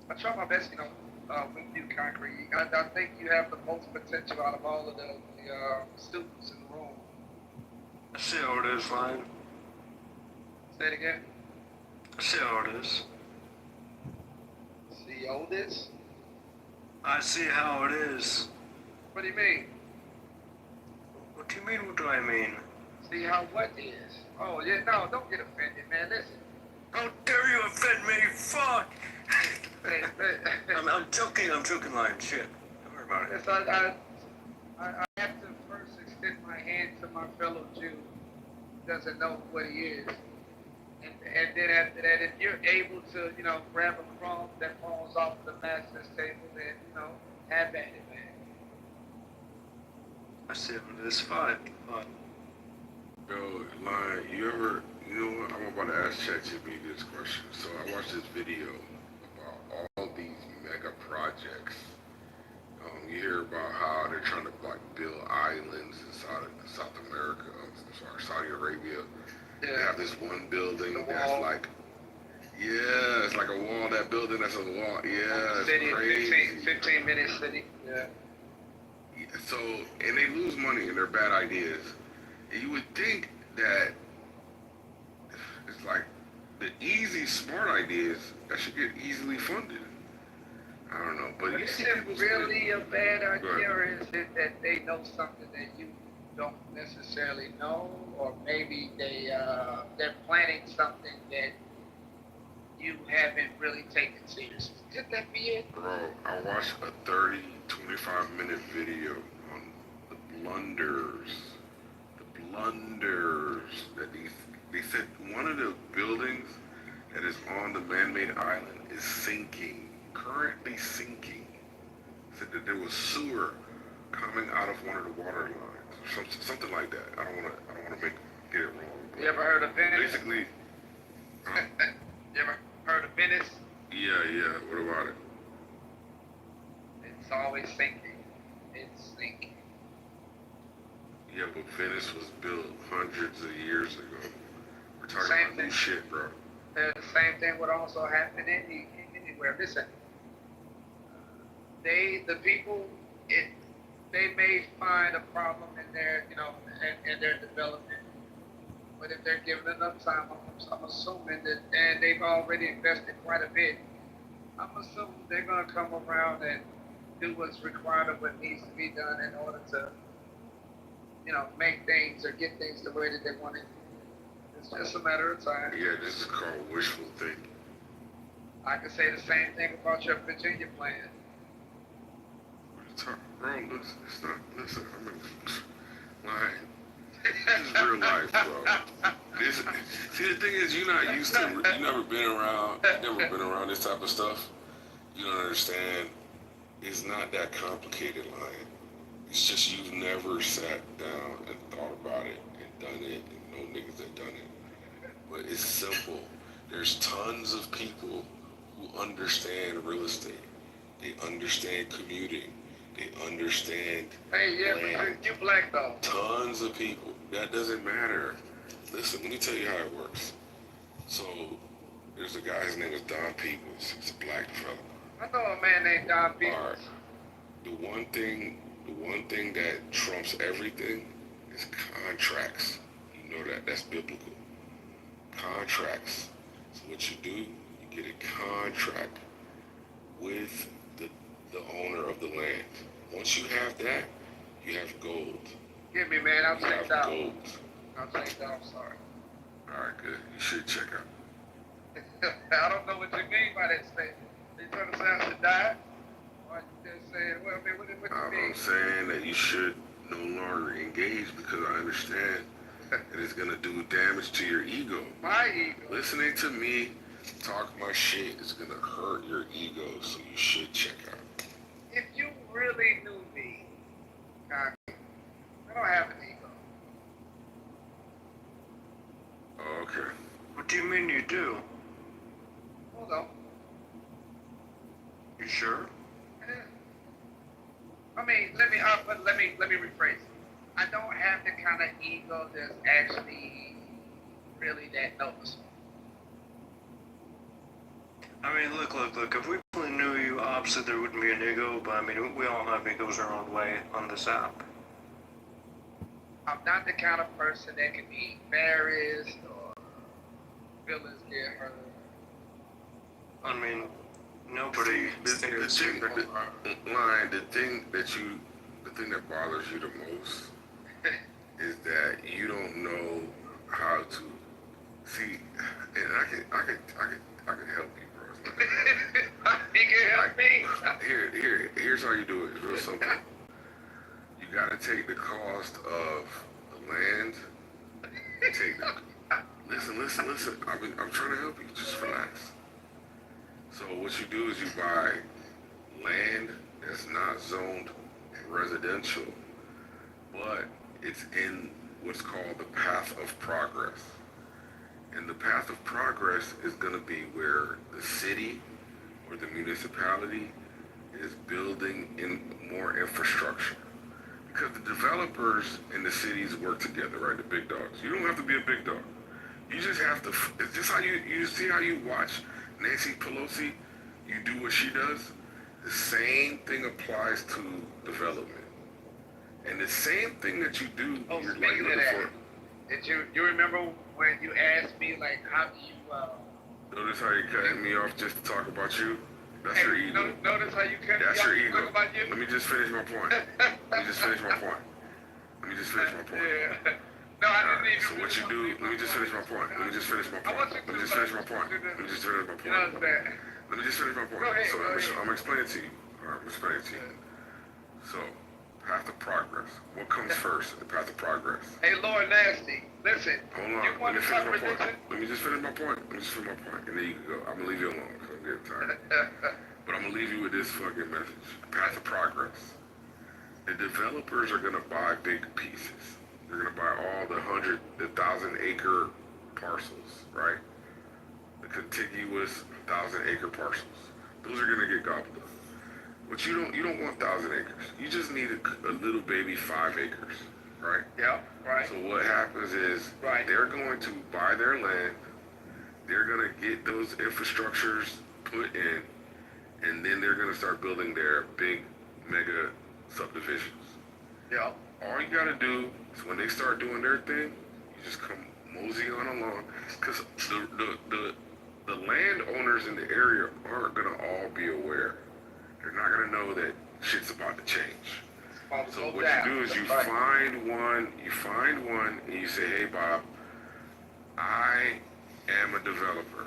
I try my best, with you, Concrete. I think you have the most potential out of all of the students in the room. I see how it is, Lion. Say it again. I see how it is. See oldest? I see how it is. What do you mean? What do you mean, what do I mean? See how what is? Oh, yeah, no, don't get offended, man. Listen. How dare you offend me? Fuck! I'm joking, Lion. Shit. Don't worry about it. Yes, I have to first extend my hand to my fellow Jew who doesn't know what he is. And then after that, if you're able to, grab a crumb that falls off the master's table, then, have at it, man. I see it is fine. Yo, Lion, what? I'm about to ask ChatGPT this question. So I watched this video about all these mega projects. You hear about how they're trying to build islands inside of South America. Saudi Arabia. Yeah. They have this one building that's like, yeah, it's like a wall. That building that's a wall. Yeah, City, it's crazy. 15-minute city. Yeah. So, and they lose money and they're bad ideas. And you would think that it's like the easy, smart ideas that should get easily funded. I don't know, but Is it really a bad idea, or is it that they know something that you don't necessarily know, or maybe they're planning something that you haven't really taken seriously? Could that be it? Bro, I watched a 25-minute video on the blunders that they said one of the buildings that is on the man-made island is sinking, currently sinking. Said that there was sewer coming out of one of the water lines, something like that. I don't want to get it wrong. You ever heard of Venice? Basically, You ever heard of Venice? yeah. What about it? It's always sinking. It's sinking. Yeah, but Venice was built hundreds of years ago. We're talking Same about thing. new shit, bro. The same thing would also happen anywhere. Listen, the people, they may find a problem in their, in their development, but if they're given enough time, I'm assuming that, and they've already invested quite a bit, I'm assuming they're going to come around and do what's required of what needs to be done in order to, make things or get things the way that they want it. It's just a matter of time. Yeah, this is called wishful thinking. I can say the same thing about your Virginia plan. Bro, listen, I mean, lying. This is real life, bro. See, the thing is, you're not used to, you never been around this type of stuff. You don't understand. It's not that complicated, Lion. It's just you've never sat down and thought about it and done it, and no niggas that done it. But it's simple. There's tons of people who understand real estate. They understand commuting. They understand land. But you black though. Tons of people. That doesn't matter. Listen, let me tell you how it works. So, there's a guy, his name is Don Peoples. He's a black developer. I know a man named Don Peoples. All right. The one thing that trumps everything is contracts. You know that. That's biblical. Contracts. So what you do, you get a contract with the owner of the land. Once you have that, you have gold. Give me, man. I'm checked out. Gold. I'm checked out. I'm sorry. All right, good. You should check out. I don't know what you mean by that statement. You trying to say I should die? Or you just saying, well, I mean, what you mean? I'm saying that you should no longer engage because I understand that it's gonna do damage to your ego. My ego. Listening to me talk my shit is gonna hurt your ego, so you should check out. If you really knew me, I don't have an ego. Okay. What do you mean you do? Hold on. You sure? Yeah. I mean, let me rephrase it. I don't have the kind of ego that's actually really that noticeable. I mean, look, if we really knew you, obviously there wouldn't be an ego, but I mean, we all have egos our own way on this app. I'm not the kind of person that can be embarrassed or feelings get hurt. I mean, nobody the thing that bothers you the most is that you don't know how to see, and I can help you, bro. You can help me. Here's how you do it. It's real simple. You gotta take the cost of the land. Listen. I'm trying to help you. Just relax. So what you do is you buy land that's not zoned residential, but it's in what's called the path of progress. And the path of progress is going to be where the city or the municipality is building in more infrastructure. Because the developers and the cities work together, right? The big dogs. You don't have to be a big dog. You just have to, it's just how you see how you watch Nancy Pelosi, you do what she does. The same thing applies to development. And the same thing that you do, you're like looking for. Did you remember when you asked me, like, how do you, notice how you're cutting me off just to talk about you? That's your ego. Notice how you cut me off That's your to ego. talk about you? Let me just finish my point. Yeah. No, I didn't even. So what you do, let me just finish my point. Let me just finish my point. Let me just finish my point. Go ahead, So I'm explaining to you. All right, I'm explaining to you. So, path of progress. What comes first? The path of progress. Hey, Lord Nasty, listen. Hold on. Let me finish my point. Let me just finish my point. And then you can go. I'm gonna leave you alone because I'm getting tired. But I'm gonna leave you with this fucking message. Path of progress. The developers are gonna buy big pieces. They're gonna buy all the 1,000-acre parcels, right? The contiguous 1,000-acre parcels. Those are gonna get gobbled up. But you don't want 1,000 acres. You just need a little baby 5 acres, right? Yeah, right. So what happens is they're going to buy their land. They're gonna get those infrastructures put in, and then they're gonna start building their big mega subdivisions. Yeah. All you gotta do is when they start doing their thing, you just come mosey on along, because the landowners in the area aren't gonna all be aware. They're not gonna know that shit's about to change. So what you do is you find one, and you say, hey Bob, I am a developer.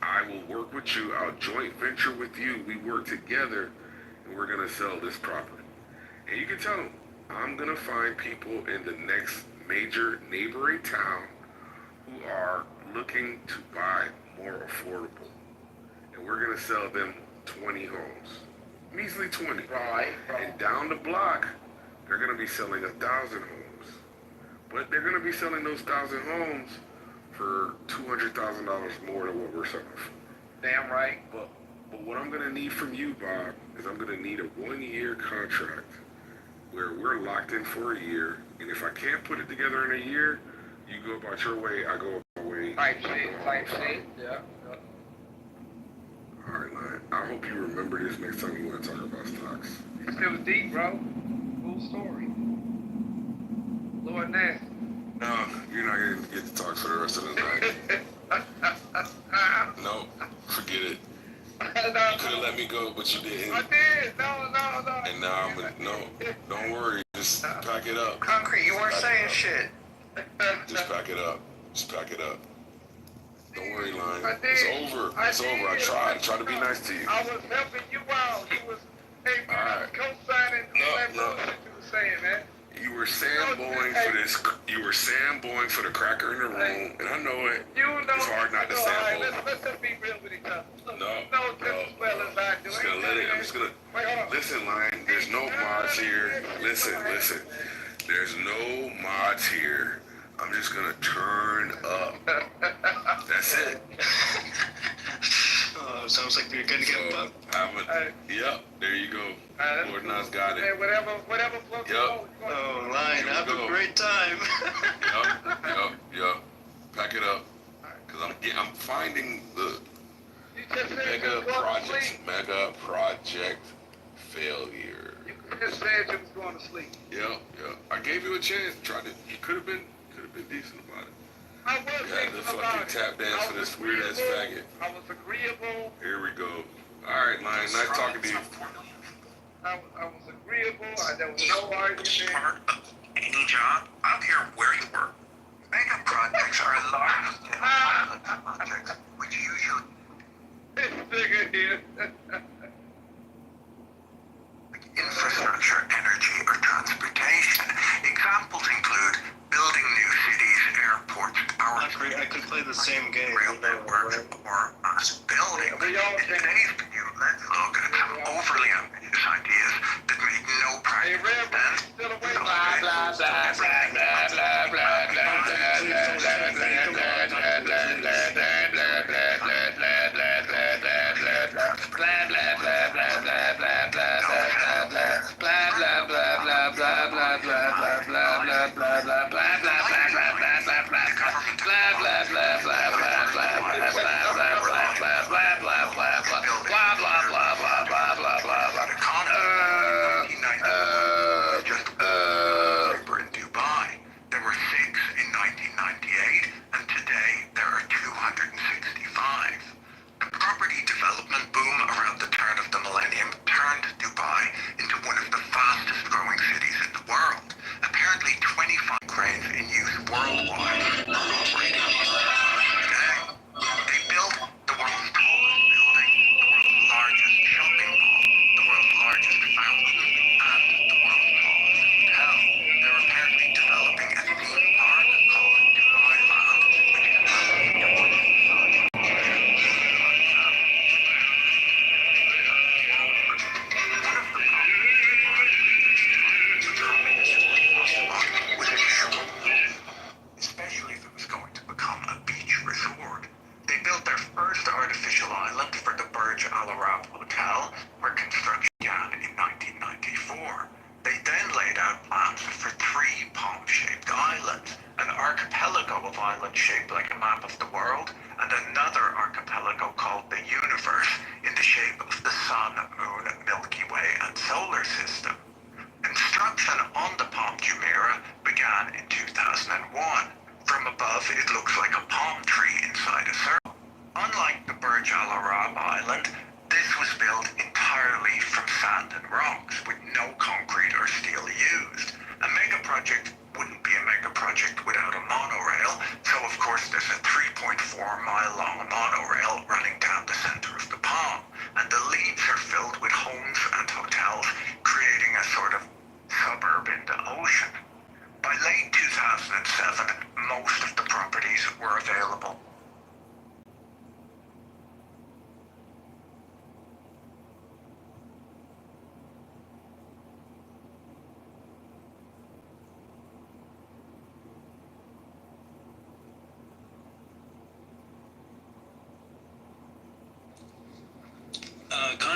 I will work with you. I'll joint venture with you. We work together, and we're gonna sell this property. And you can tell them, I'm gonna find people in the next major neighboring town who are looking to buy more affordable. And we're gonna sell them 20 homes. Measly 20. Right. And down the block, they're going to be selling 1,000 homes. But they're going to be selling those 1,000 homes for $200,000 more than what we're selling for. Damn right. But what I'm going to need from you, Bob, is I'm going to need a 1-year contract where we're locked in for a year. And if I can't put it together in a year, you go about your way, I go about my way. Type shit. Yeah. All right, man. I hope you remember this next time you want to talk about stocks. It was deep, bro. Full story. Lord Nasty. No, you're not going to get to talk for the rest of the night. No, forget it. You could have let me go, but you didn't. I did. No. And now don't worry. Just pack it up. Concrete, you weren't saying shit. Just pack it up. Don't worry, Lion. I did. It's over. I tried to be nice to you. I was helping you out. You was, hey, man, I was co-signing that bullshit you were saying, man. You were samboing for this. You were samboing for the cracker in the room, and I know it. It's hard not to sambo. Let's just be real with each other. No. I'm just gonna listen, Lion. There's no mods here. Listen. There's no mods here. I'm just gonna turn up. That's it. Sounds like you're gonna get bugged. Yep, there you go. Lord Nas got it. Whatever floats your boat. Oh, Lion, have a great time. Yep. Pack it up. Cause I'm finding the mega project failure. You just said you was going to sleep. Yep. I gave you a chance. You could have been decent about it. I was decent about it. Tap dance for this weird ass faggot. I was agreeable. Here we go. All right, Lion. Nice talking to you. I was agreeable. There was no argument. Part of any job. I don't care where you work. Mega projects are large scale projects, which usually This nigga here. infrastructure, energy, or transportation. Examples include building new cities, airports, power I could play the same game. rail networks, or mass building. In today's view, let's look at some overly ambitious ideas that make no practical sense.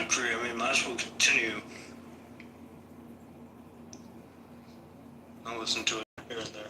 agree. I mean, might as well continue. I'll listen to it here and there.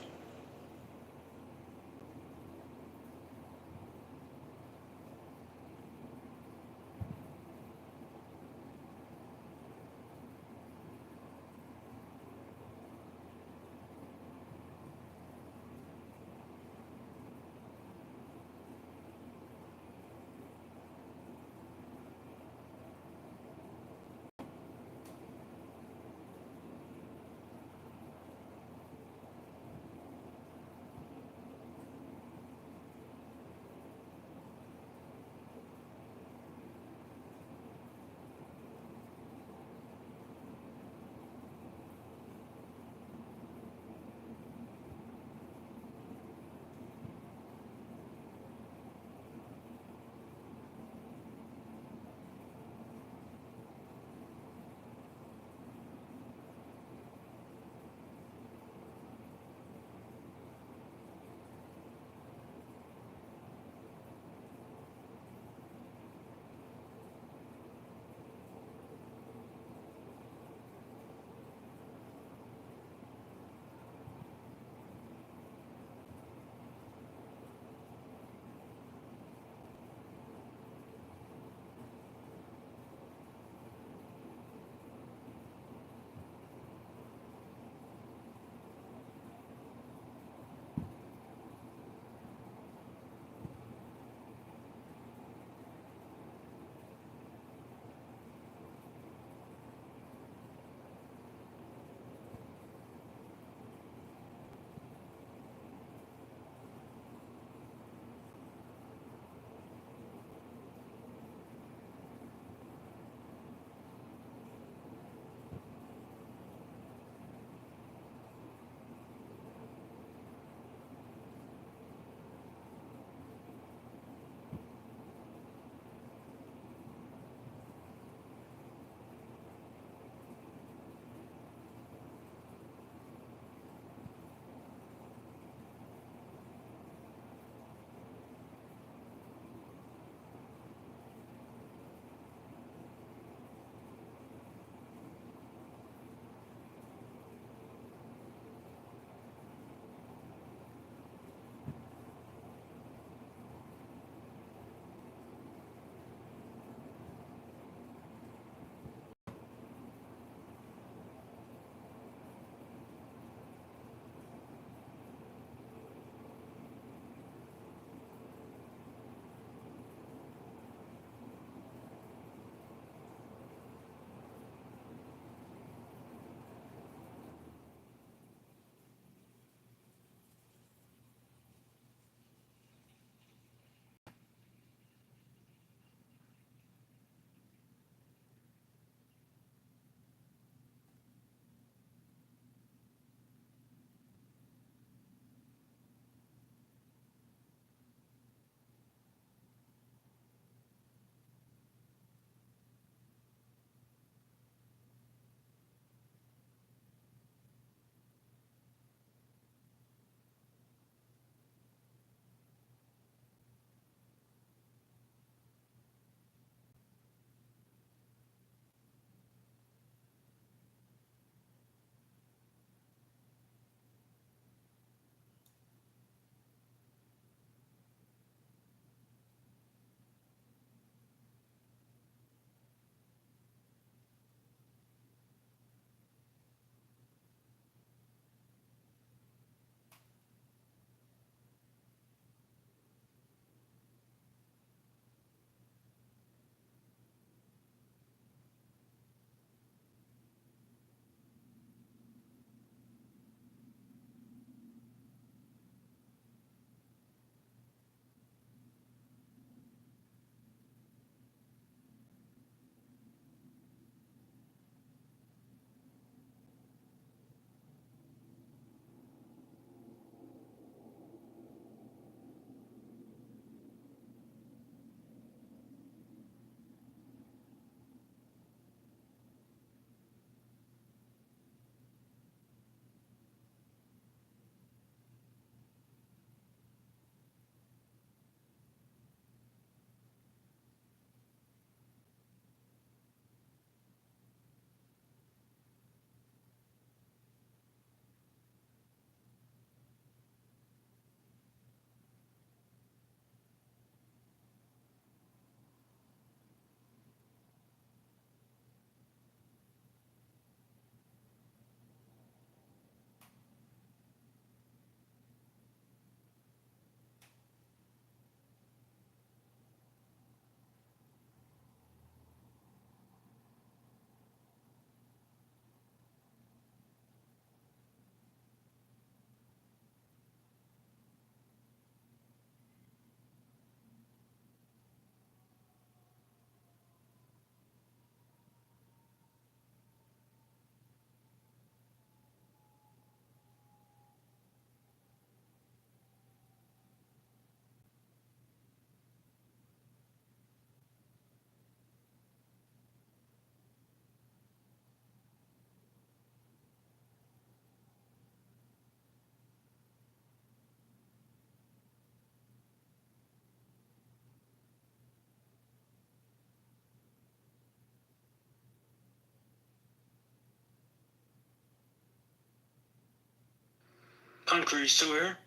Concrete, you still here?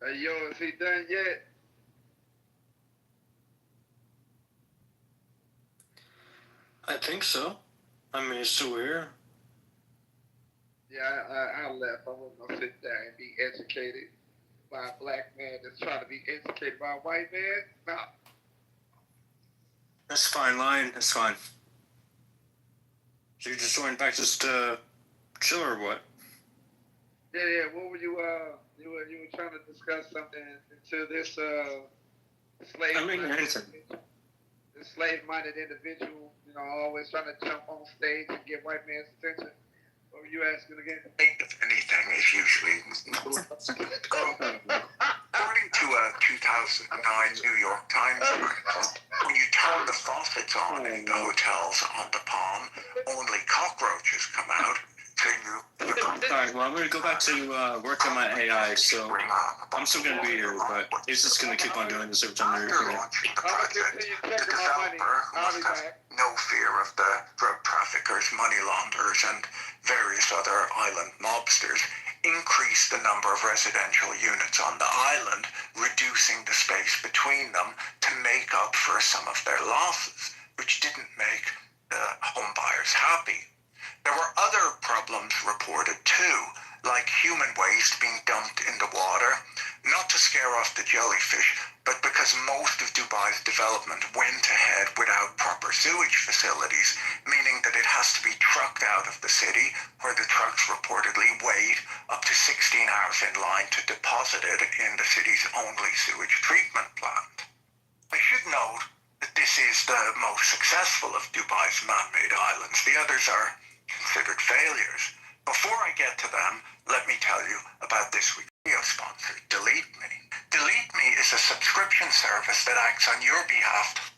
Hey, yo, is he done yet? I think so. I mean, it's still here. Yeah, I left. I wasn't gonna sit there and be educated by a black man that's trying to be educated by a white man. No. That's fine, Lion. That's fine. So you just went back just to chill or what? Yeah. What were you you were trying to discuss something into this slave? I mean, anything. This slave-minded individual, you know, always trying to jump on stage and get white man's attention. What were you asking again? If anything, is usually according to a 2009 New York Times article, when you turn the faucets on in the hotels on the Palm, only cockroaches come out. Alright, well, I'm going to go back to work on my AI, so I'm still going to be here, but it's just going to keep on doing this every time you're here. The developer must have no fear of the drug traffickers, money launderers, and various other island mobsters, increased the number of residential units on the island, reducing the space between them to make up for some of their losses, which didn't make the home buyers happy. There were other problems reported too, like human waste being dumped in the water, not to scare off the jellyfish, but because most of Dubai's development went ahead without proper sewage facilities, meaning that it has to be trucked out of the city, where the trucks reportedly wait up to 16 hours in line to deposit it in the city's only sewage treatment plant. I should note that this is the most successful of Dubai's man-made islands. The others are considered failures. Before I get to them, let me tell you about this week's video sponsor, Delete Me. Delete Me is a subscription service that acts on your behalf.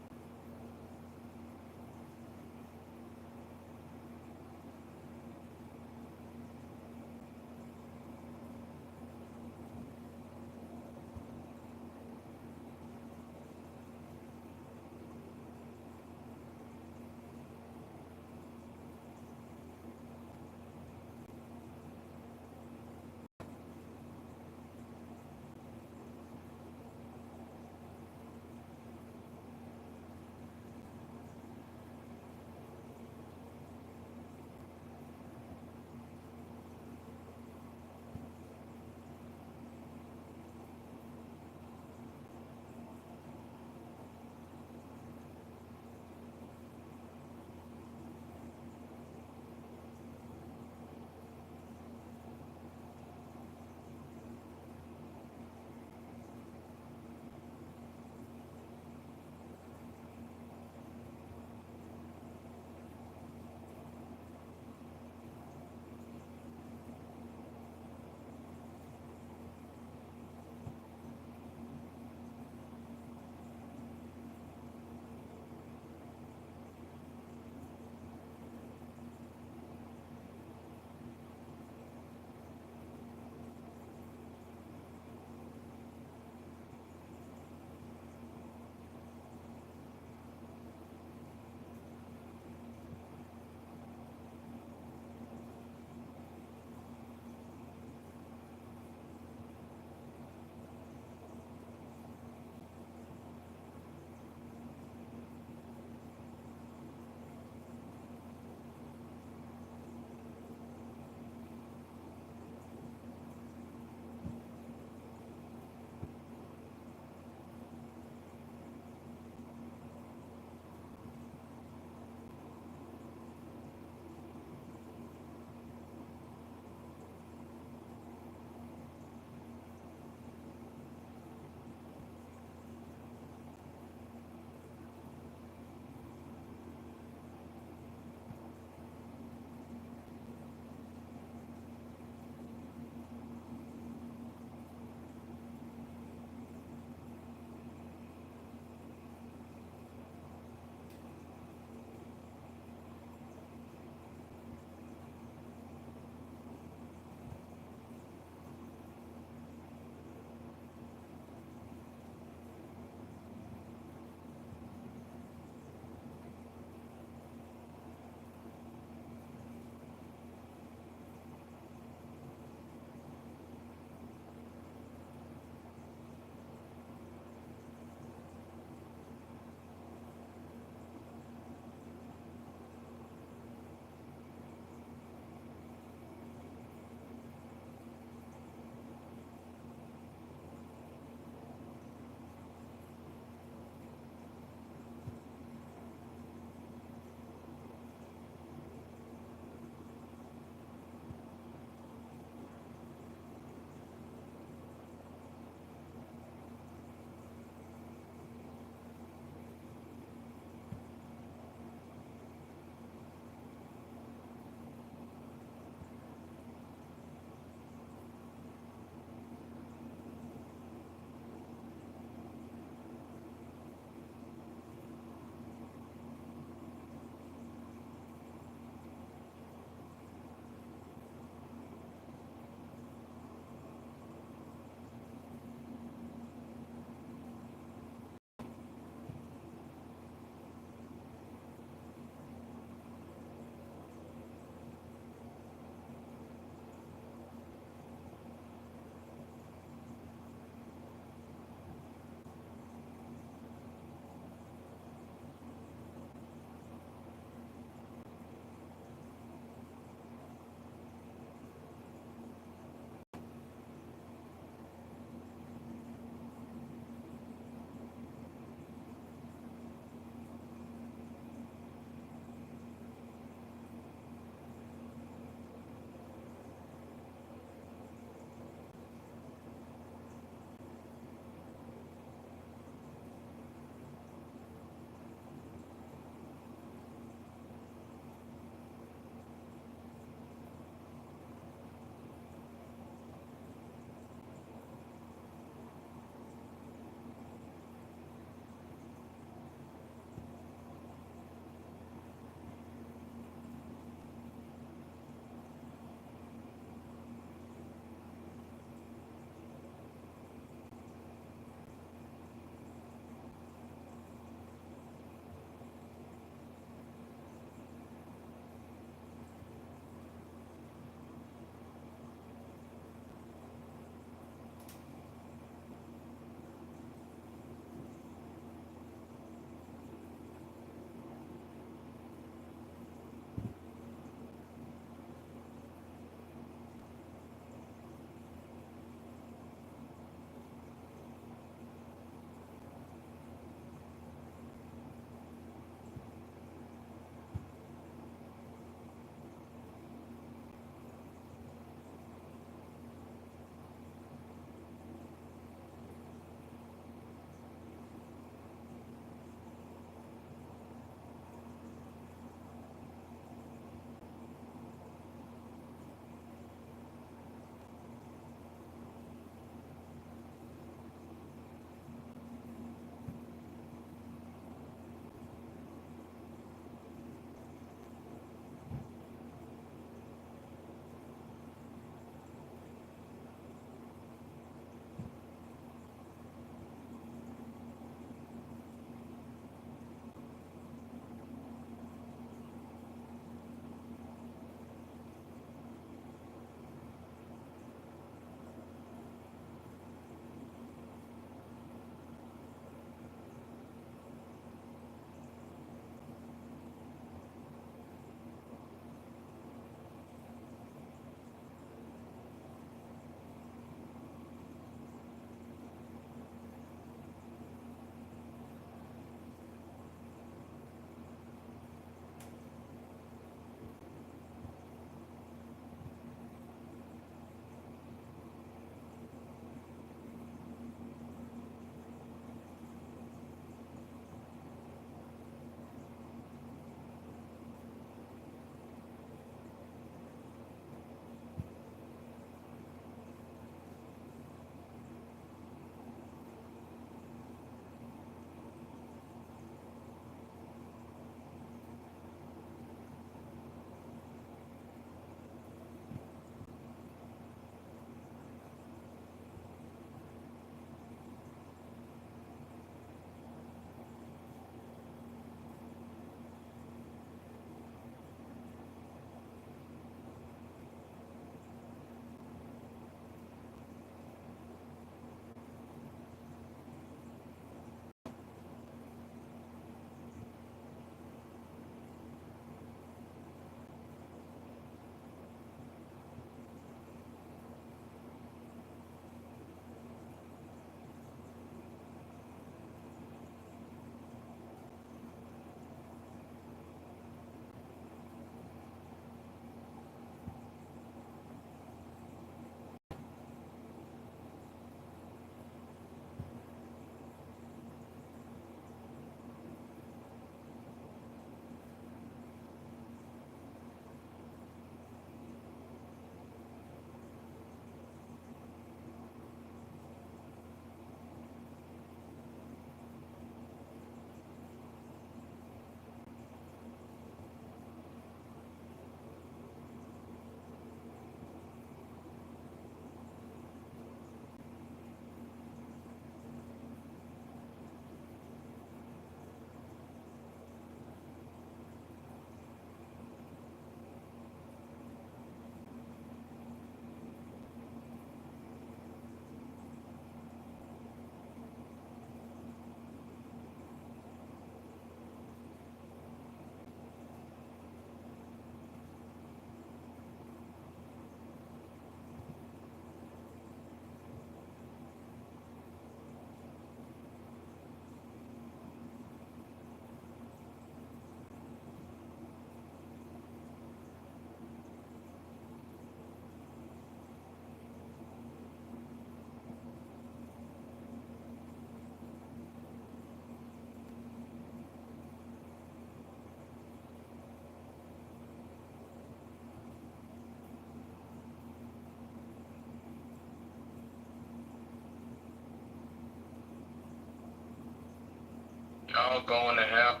all going to hell.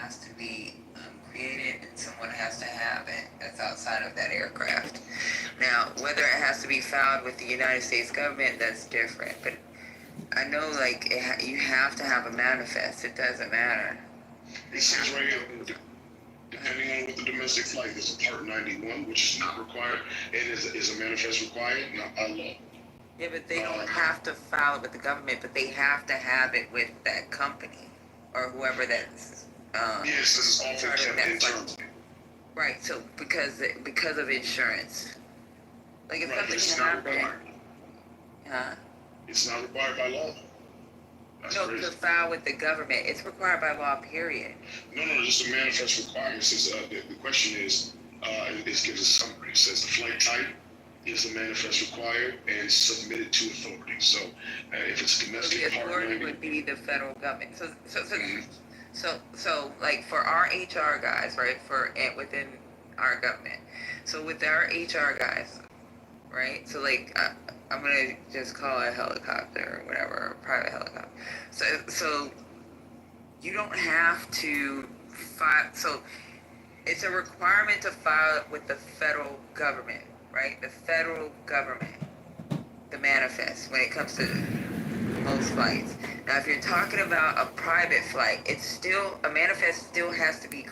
has to be created and someone has to have it that's outside of that aircraft. Now, whether it has to be filed with the United States government, that's different. But I know, like, you have to have a manifest. It doesn't matter. It says right here, depending on what the domestic flight is, a Part 91, which is not required, and is a manifest required, not by law. Yeah, but they don't have to file it with the government, but they have to have it with that company or whoever that's yes, this is often kept internally. Right, so because of insurance. Like if Right, something it's not happened. required. Huh? It's not required by law. That's No, crazy. to file with the government. It's required by law, period. No, just a manifest requirement. Says the question is, it gives a summary. It says the flight type is the manifest required and submitted to authority. So if it's So domestic, the Part authority 90, would be the federal government. So like for our HR guys, right? Within our government. So with our HR guys, right? So like I'm gonna just call it a helicopter or whatever, a private helicopter. So you don't have to file. So it's a requirement to file it with the federal government, right? The federal government, the manifest when it comes to most flights. Now, if you're talking about a private flight, it's still a manifest still has to be